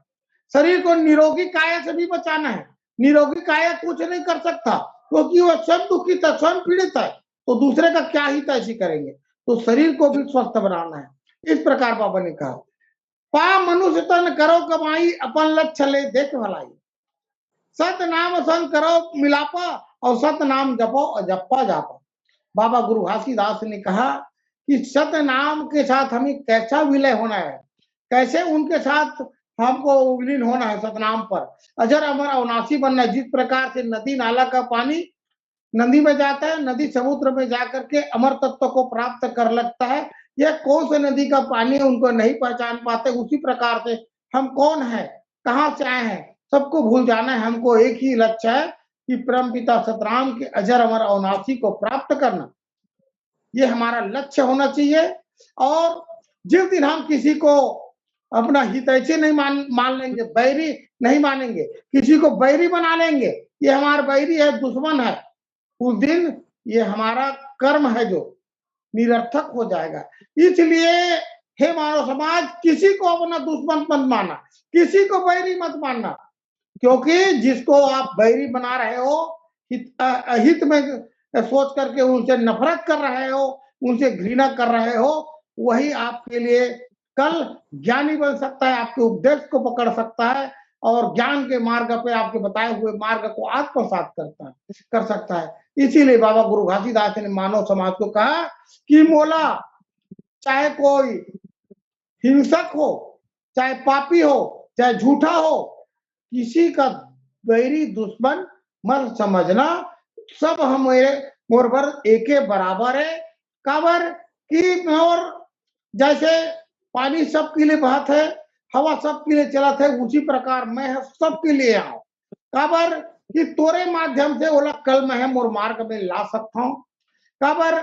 शरीर को निरोगी काया से भी बचाना है। निरोगी काया कुछ नहीं कर सकता, क्योंकि वह स्वयं दुखित है, स्वयं पीड़ित है, तो दूसरे का क्या हित ऐसी करेंगे। तो शरीर को भी स्वस्थ बनाना है। इस प्रकार बाबा ने कहा, पा मनुष्य तन करो कमाई, अपन लक्ष्य ले देख भलाई। सत नाम संग करो मिलापा, और सत नाम जपो और जप्पा जापा। बाबा गुरु घासीदास ने कहा कि सत नाम के साथ हमें कैसा विलय होना है, कैसे उनके साथ हमको विलीन होना है। सतनाम पर अजर अमर अविनाशी बनना है। जिस प्रकार से नदी नाला का पानी नदी में जाता है, नदी समुद्र में जाकर के अमर तत्व को प्राप्त कर लगता है, यह कौन से नदी का पानी है उनको नहीं पहचान पाते। उसी प्रकार से हम कौन है, कहाँ से आए हैं, सबको भूल जाना है। हमको एक ही लक्ष्य है कि परम पिता सतराम के अजर अमर अविनाशी को प्राप्त करना, ये हमारा लक्ष्य होना चाहिए। और जिस दिन हम किसी को अपना हितैषी नहीं मान लेंगे, बैरी नहीं मानेंगे, किसी को बैरी बना लेंगे, ये हमारा बैरी है, दुश्मन है, उस दिन ये हमारा कर्म है जो निरर्थक हो जाएगा। इसलिए हे मानव समाज, किसी को अपना दुश्मन मत मानना, किसी को बैरी मत मानना, क्योंकि जिसको आप बैरी बना रहे हो, हित में सोच करके उनसे नफरत कर रहे हो, उनसे घृणा कर रहे हो, वही आपके लिए कल ज्ञानी बन सकता है, आपके उपदेश को पकड़ सकता है और ज्ञान के मार्ग पे, आपके बताए हुए मार्ग को आत्मसात कर सकता है। इसीलिए बाबा गुरु घासीदास ने मानव समाज को कहा कि मोला चाहे कोई हिंसक हो, चाहे पापी हो, चाहे झूठा हो, किसी का बैरी दुश्मन मत समझना। सब हम मोरबर एके बराबर है। काबर की मोर जैसे पानी सबके लिए बहत है, हवा सबके लिए चलत है, उसी प्रकार मैं सबके लिए आओ। काबर कि तोरे माध्यम से ओला कल मैं मोर मार्ग में ला सकता हूँ। काबर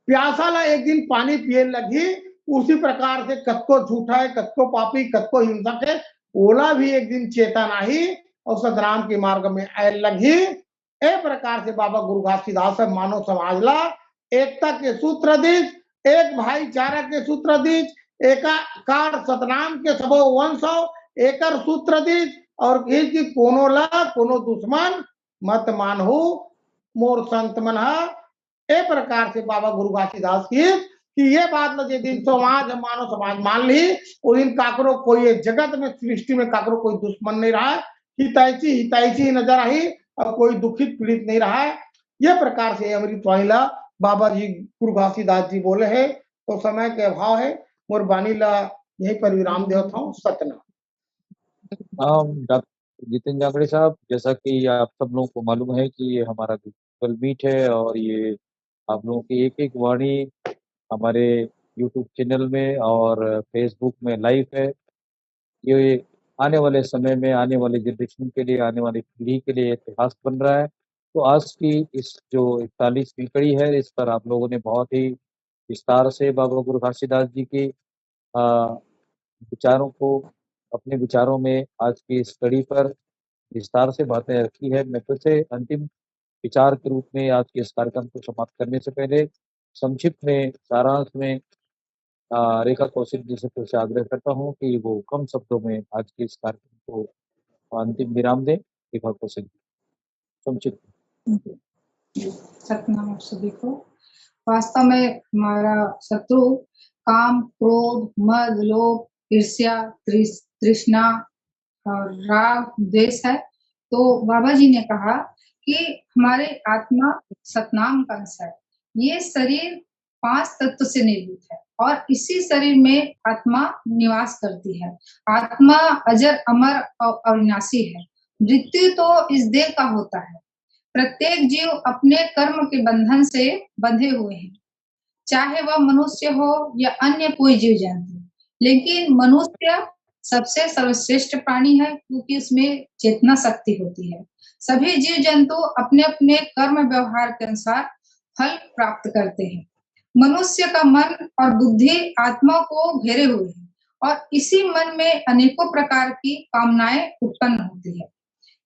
प्यासा ला एक दिन पानी पिए लगी, उसी प्रकार से कतको झूठा है, कतको पापी, कतको हिंसक है, ओला भी एक दिन चेतन आई और सतराम के मार्ग में आए लगी। ए प्रकार से बाबा गुरु घासीदास मानव समाज ला एकता के सूत्र दीज, एक भाईचारा के सूत्र दीज, एकाकार सतनाम के सबो वंश एकर सूत्र दीज, और कि कोनो ला कोनो दुश्मन मत मानहु मोर संत मन। ए प्रकार से बाबा गुरु घासीदास की कि ये बात लगे दिन समाज मानव समाज मान ली, उस दिन काकरो कोई जगत में सृष्टि में काकरो कोई दुश्मन नहीं रहा है, हितैषी नजर आई और कोई दुखित पीड़ित नहीं रहा है। यह प्रकार से अमृत वाणी ला बाबा जी गुरु घासीदास जी बोले है। तो समय के अभाव है, मोर वाणी ला यहीं पर विराम देता हूँ। सतना। डॉक्टर जितेंद्र जांगड़े साहब, जैसा कि आप सब लोगों को मालूम है कि ये हमारा वर्चुअल मीट है और ये आप लोगों की एक-एक वाणी हमारे यूट्यूब चैनल में और फेसबुक में लाइव है। ये आने वाले समय में, आने वाले जनरेशन के लिए, आने वाली पीढ़ी के लिए इतिहास बन रहा है। तो आज की इस जो 41वीं कड़ी है, इस पर आप लोगों ने बहुत ही विस्तार से बाबा गुरु घासीदास जी के अ, विचारों को अपने विचारों में आज की इस कड़ी पर विस्तार से बातें रखी है। मैं फिर से अंतिम विचार के रूप में आज के इस कार्यक्रम को समाप्त करने से पहले संक्षिप्त में, सारांश में रेखा कौशिक जी से फिर से आग्रह करता हूँ कि वो कम शब्दों में आज के इस कार्यक्रम को अंतिम विराम दें। रेखा कौशिक जी, संक्षिप्त। सतनाम आप सभी को। वास्तव में हमारा शत्रु काम, क्रोध, मद, लोभ, ईर्ष्या, तृष्णा और राग, द्वेष है। तो बाबा जी ने कहा कि हमारे आत्मा सतनाम का अंश है। ये शरीर 5 तत्व से निर्मित है और इसी शरीर में आत्मा निवास करती है। आत्मा अजर, अमर और अविनाशी है। मृत्यु तो इस देह का होता है। प्रत्येक जीव अपने कर्म के बंधन से बंधे हुए हैं, चाहे वह मनुष्य हो या अन्य कोई जीव जंतु। लेकिन मनुष्य सबसे सर्वश्रेष्ठ प्राणी है क्योंकि उसमें चेतना शक्ति होती है। सभी जीव जंतु अपने अपने कर्म व्यवहार के अनुसार फल प्राप्त करते हैं। मनुष्य का मन और बुद्धि आत्मा को घेरे हुए है और इसी मन में अनेकों प्रकार की कामनाएं उत्पन्न होती है।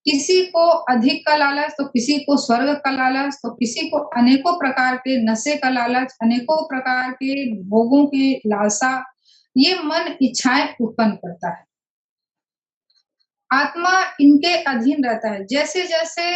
किसी को अधिक का लालच, तो किसी को स्वर्ग का लालच, तो किसी को अनेकों प्रकार के नशे का लालच, अनेकों प्रकार के भोगों की लालसा। ये मन इच्छाएं उत्पन्न करता है। आत्मा इनके अधीन रहता है। जैसे जैसे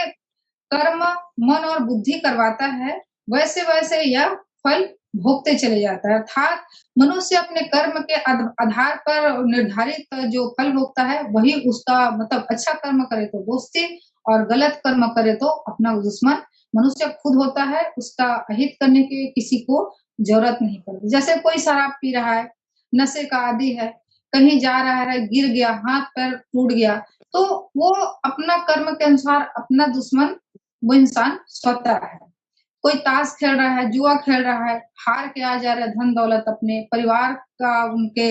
कर्म मन और बुद्धि करवाता है, वैसे वैसे यह फल भोगते चले जाता है। अर्थात मनुष्य अपने कर्म के आधार पर निर्धारित जो फल भोगता है वही उसका मतलब अच्छा कर्म करे तो दोस्ती और गलत कर्म करे तो अपना दुश्मन। मनुष्य खुद होता है, उसका अहित करने की किसी को जरूरत नहीं पड़ती। जैसे कोई शराब पी रहा है, नशे का आदी है, कहीं जा रहा है, गिर गया, हाथ पैर टूट गया, तो वो अपना कर्म के अनुसार अपना दुश्मन वो इंसान स्वतः है। कोई ताश खेल रहा है, जुआ खेल रहा है, हार के आ जा रहा है धन दौलत, अपने परिवार का उनके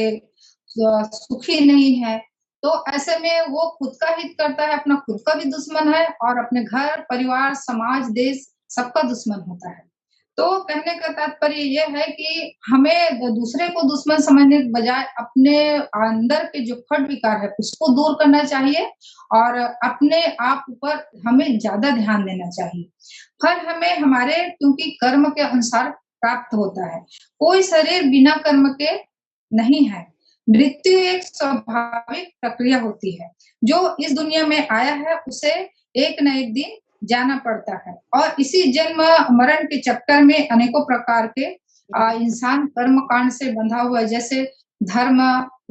सुखी नहीं है, तो ऐसे में वो खुद का हित करता है, अपना खुद का भी दुश्मन है और अपने घर, परिवार, समाज, देश सबका दुश्मन होता है। तो कहने का तात्पर्य ये है कि हमें दूसरे को दुश्मन समझने के बजाय अपने अंदर के जो खट विकार है उसको दूर करना चाहिए और अपने आप ऊपर हमें ज्यादा ध्यान देना चाहिए। फल हमें हमारे क्योंकि कर्म के अनुसार प्राप्त होता है। कोई शरीर बिना कर्म के नहीं है। मृत्यु एक स्वाभाविक प्रक्रिया होती है। जो इस दुनिया में आया है उसे एक न एक दिन जाना पड़ता है और इसी जन्म मरण के चक्कर में अनेकों प्रकार के इंसान कर्म कांड से बंधा हुआ है। जैसे धर्म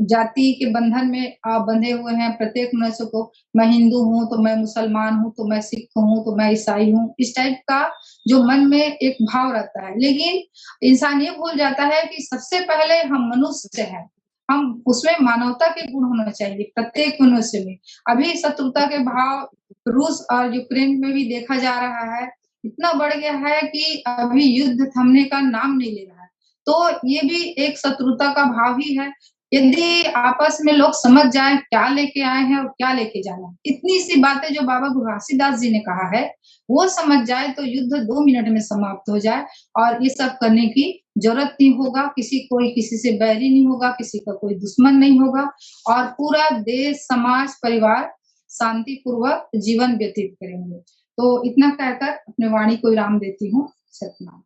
जाति के बंधन में बंधे हुए हैं प्रत्येक मनुष्य को। मैं हिंदू हूँ तो मैं मुसलमान हूँ तो मैं सिख हूँ तो मैं ईसाई हूँ, इस टाइप का जो मन में एक भाव रहता है। लेकिन इंसान ये भूल जाता है कि सबसे पहले हम मनुष्य हैं, हम उसमें मानवता के गुण होना चाहिए प्रत्येक मनुष्य में। अभी शत्रुता के भाव रूस और यूक्रेन में भी देखा जा रहा है, इतना बढ़ गया है कि अभी युद्ध थमने का नाम नहीं ले रहा है। तो ये भी एक शत्रुता का भाव ही है। यदि आपस में लोग समझ जाएं क्या लेके आए हैं और क्या लेके जाना है, इतनी सी बातें जो बाबा गुरु घासीदास जी ने कहा है वो समझ जाए तो युद्ध 2 मिनट में समाप्त हो जाए और ये सब करने की जरूरत नहीं होगा। कोई किसी से बैरी नहीं होगा, किसी का कोई दुश्मन नहीं होगा और पूरा देश, समाज, परिवार शांति पूर्वक जीवन व्यतीत करेंगे। तो इतना कहकर अपने वाणी को विराम देती हूँ। सतनाम।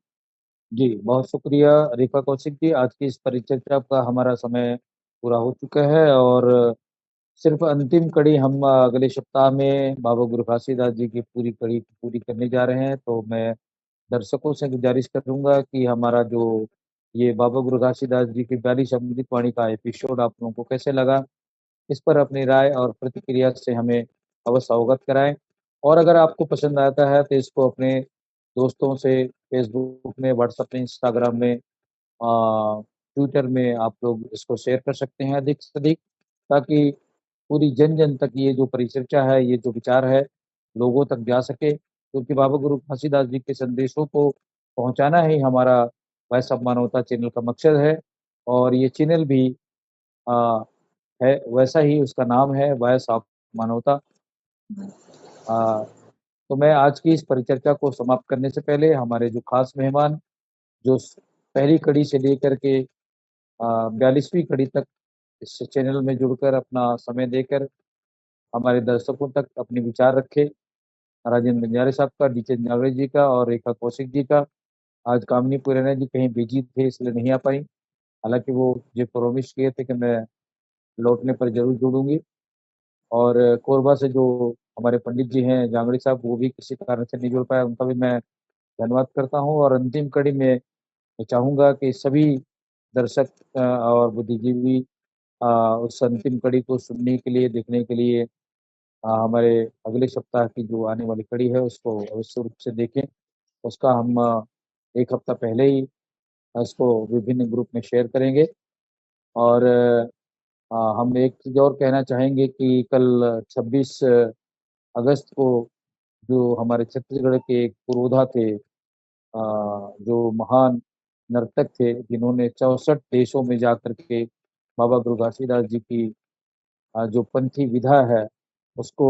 जी, बहुत शुक्रिया रेखा कौशिक जी। आज की इस परिचर्चा का हमारा समय पूरा हो चुका है और सिर्फ अंतिम कड़ी हम अगले सप्ताह में बाबा गुरु घासीदास जी की पूरी कड़ी पूरी करने जा रहे हैं। तो मैं दर्शकों से गुजारिश करूंगा कि हमारा जो ये बाबा गुरु घासीदास जी की 42 अमृत वाणी का एपिसोड आप लोगों को कैसे लगा, इस पर अपनी राय और प्रतिक्रिया से हमें अवश्य अवगत कराएं। और अगर आपको पसंद आता है तो इसको अपने दोस्तों से फेसबुक में, व्हाट्सएप में, इंस्टाग्राम में, ट्विटर में आप लोग इसको शेयर कर सकते हैं अधिक से अधिक, ताकि पूरी जन जन तक ये जो परिचर्चा है, ये जो विचार है, लोगों तक जा सके क्योंकि बाबा गुरु घासीदास जी के संदेशों को पहुंचाना ही हमारा वॉइस ऑफ मानवता चैनल का मकसद है। और ये चैनल भी आ, है वैसा ही, उसका नाम है वॉइस ऑफ मानवता। आ, तो मैं आज की इस परिचर्चा को समाप्त करने से पहले हमारे जो खास मेहमान, जो पहली कड़ी से लेकर के 42वीं कड़ी तक इस चैनल में जुड़कर अपना समय देकर हमारे दर्शकों तक अपने विचार रखे, राजेंद्र बंजारे साहब का, डीके नागरे जी का और रेखा कौशिक जी का। आज कामनी पुराना जी कहीं बिजी थे इसलिए नहीं आ पाई, हालांकि वो जो प्रोमिस किए थे कि मैं लौटने पर जरूर जुड़ूंगी। और कोरबा से जो हमारे पंडित जी हैं जांगड़ी साहब, वो भी किसी कारण से नहीं जुड़ पाए, उनका भी मैं धन्यवाद करता हूँ। और अंतिम कड़ी में मैं चाहूँगा कि सभी दर्शक और बुद्धिजीवी उस अंतिम कड़ी को सुनने के लिए, देखने के लिए हमारे अगले सप्ताह की जो आने वाली कड़ी है उसको अवश्य रूप से देखें। उसका हम एक हफ्ता पहले ही इसको विभिन्न ग्रुप में शेयर करेंगे। और हम एक चीज़ और कहना चाहेंगे कि कल 26 अगस्त को जो हमारे छत्तीसगढ़ के एक पुरोधा थे, जो महान नर्तक थे जिन्होंने 64 देशों में जाकर के बाबा गुरु घासीदास जी की जो पंथी विधा है उसको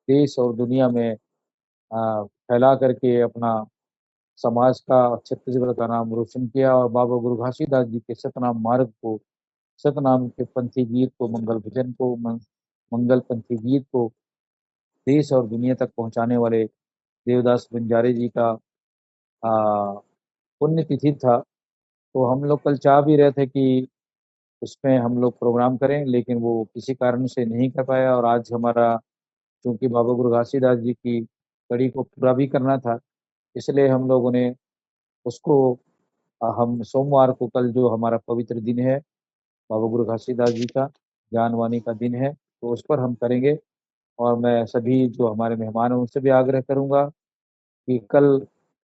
देश और दुनिया में फैला करके अपना समाज का और छत्तीसगढ़ का नाम रोशन किया। और बाबा गुरु घासीदास जी के सतनाम मार्ग को, सतनाम के पंथी गीत को, मंगल भजन को, मंगल पंथी गीत को देश और दुनिया तक पहुंचाने वाले देवदास बंजारे जी का पुण्य तिथि था। तो हम लोग कल चाह भी रहे थे कि उसमें हम लोग प्रोग्राम करें, लेकिन वो किसी कारण से नहीं कर पाया। और आज हमारा क्योंकि बाबा गुरु घासीदास जी की कड़ी को पूरा भी करना था, इसलिए हम लोगों ने उसको हम सोमवार को, कल जो हमारा पवित्र दिन है बाबा गुरु घासीदास जी का ज्ञानवाणी का दिन है, तो उस पर हम करेंगे। और मैं सभी जो हमारे मेहमान हैं उनसे भी आग्रह करूंगा कि कल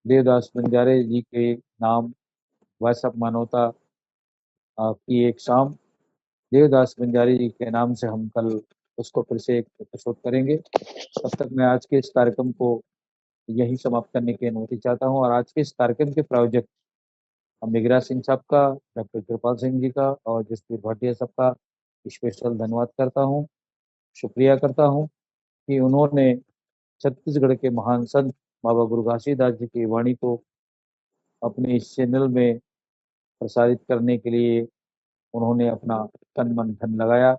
देवदास बंजारे जी के नाम वॉइस ऑफ मानवता की एक शाम देवदास बंजारे जी के नाम से हम कल उसको फिर से एक एपिसोड करेंगे। तब तक मैं आज के इस कार्यक्रम को यही समाप्त करने की अनुमति चाहता हूँ। और आज के इस कार्यक्रम के प्रायोजक मेघराज सिंह साहब का, डॉक्टर कृपाल सिंह जी का और जसवीर भाटिया साहब का स्पेशल धन्यवाद करता हूँ, शुक्रिया करता हूँ कि उन्होंने छत्तीसगढ़ के महान संत बाबा गुरु घासीदास जी की वाणी को अपने इस चैनल में प्रसारित करने के लिए उन्होंने अपना तन मन धन लगाया,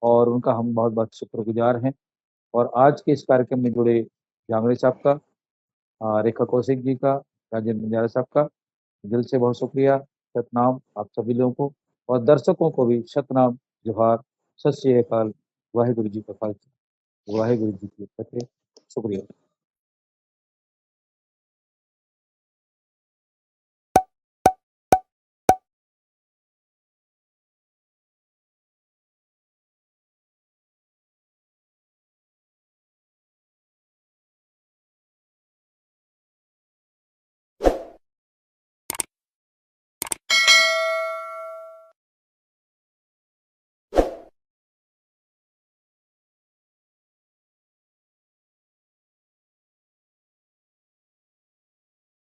और उनका हम बहुत बहुत शुक्रगुजार हैं। और आज के इस कार्यक्रम में जुड़े जांगड़े साहब का, रेखा कौशिक जी का, राजेंद्र बंजारा साहब का दिल से बहुत शुक्रिया, सतनाम आप सभी लोगों को, और दर्शकों को भी सतनाम, जोहार, सत श्री अकाल, वाहेगुरु जी का खालसा, वाहेगुरु जी की फतेह। शुक्रिया।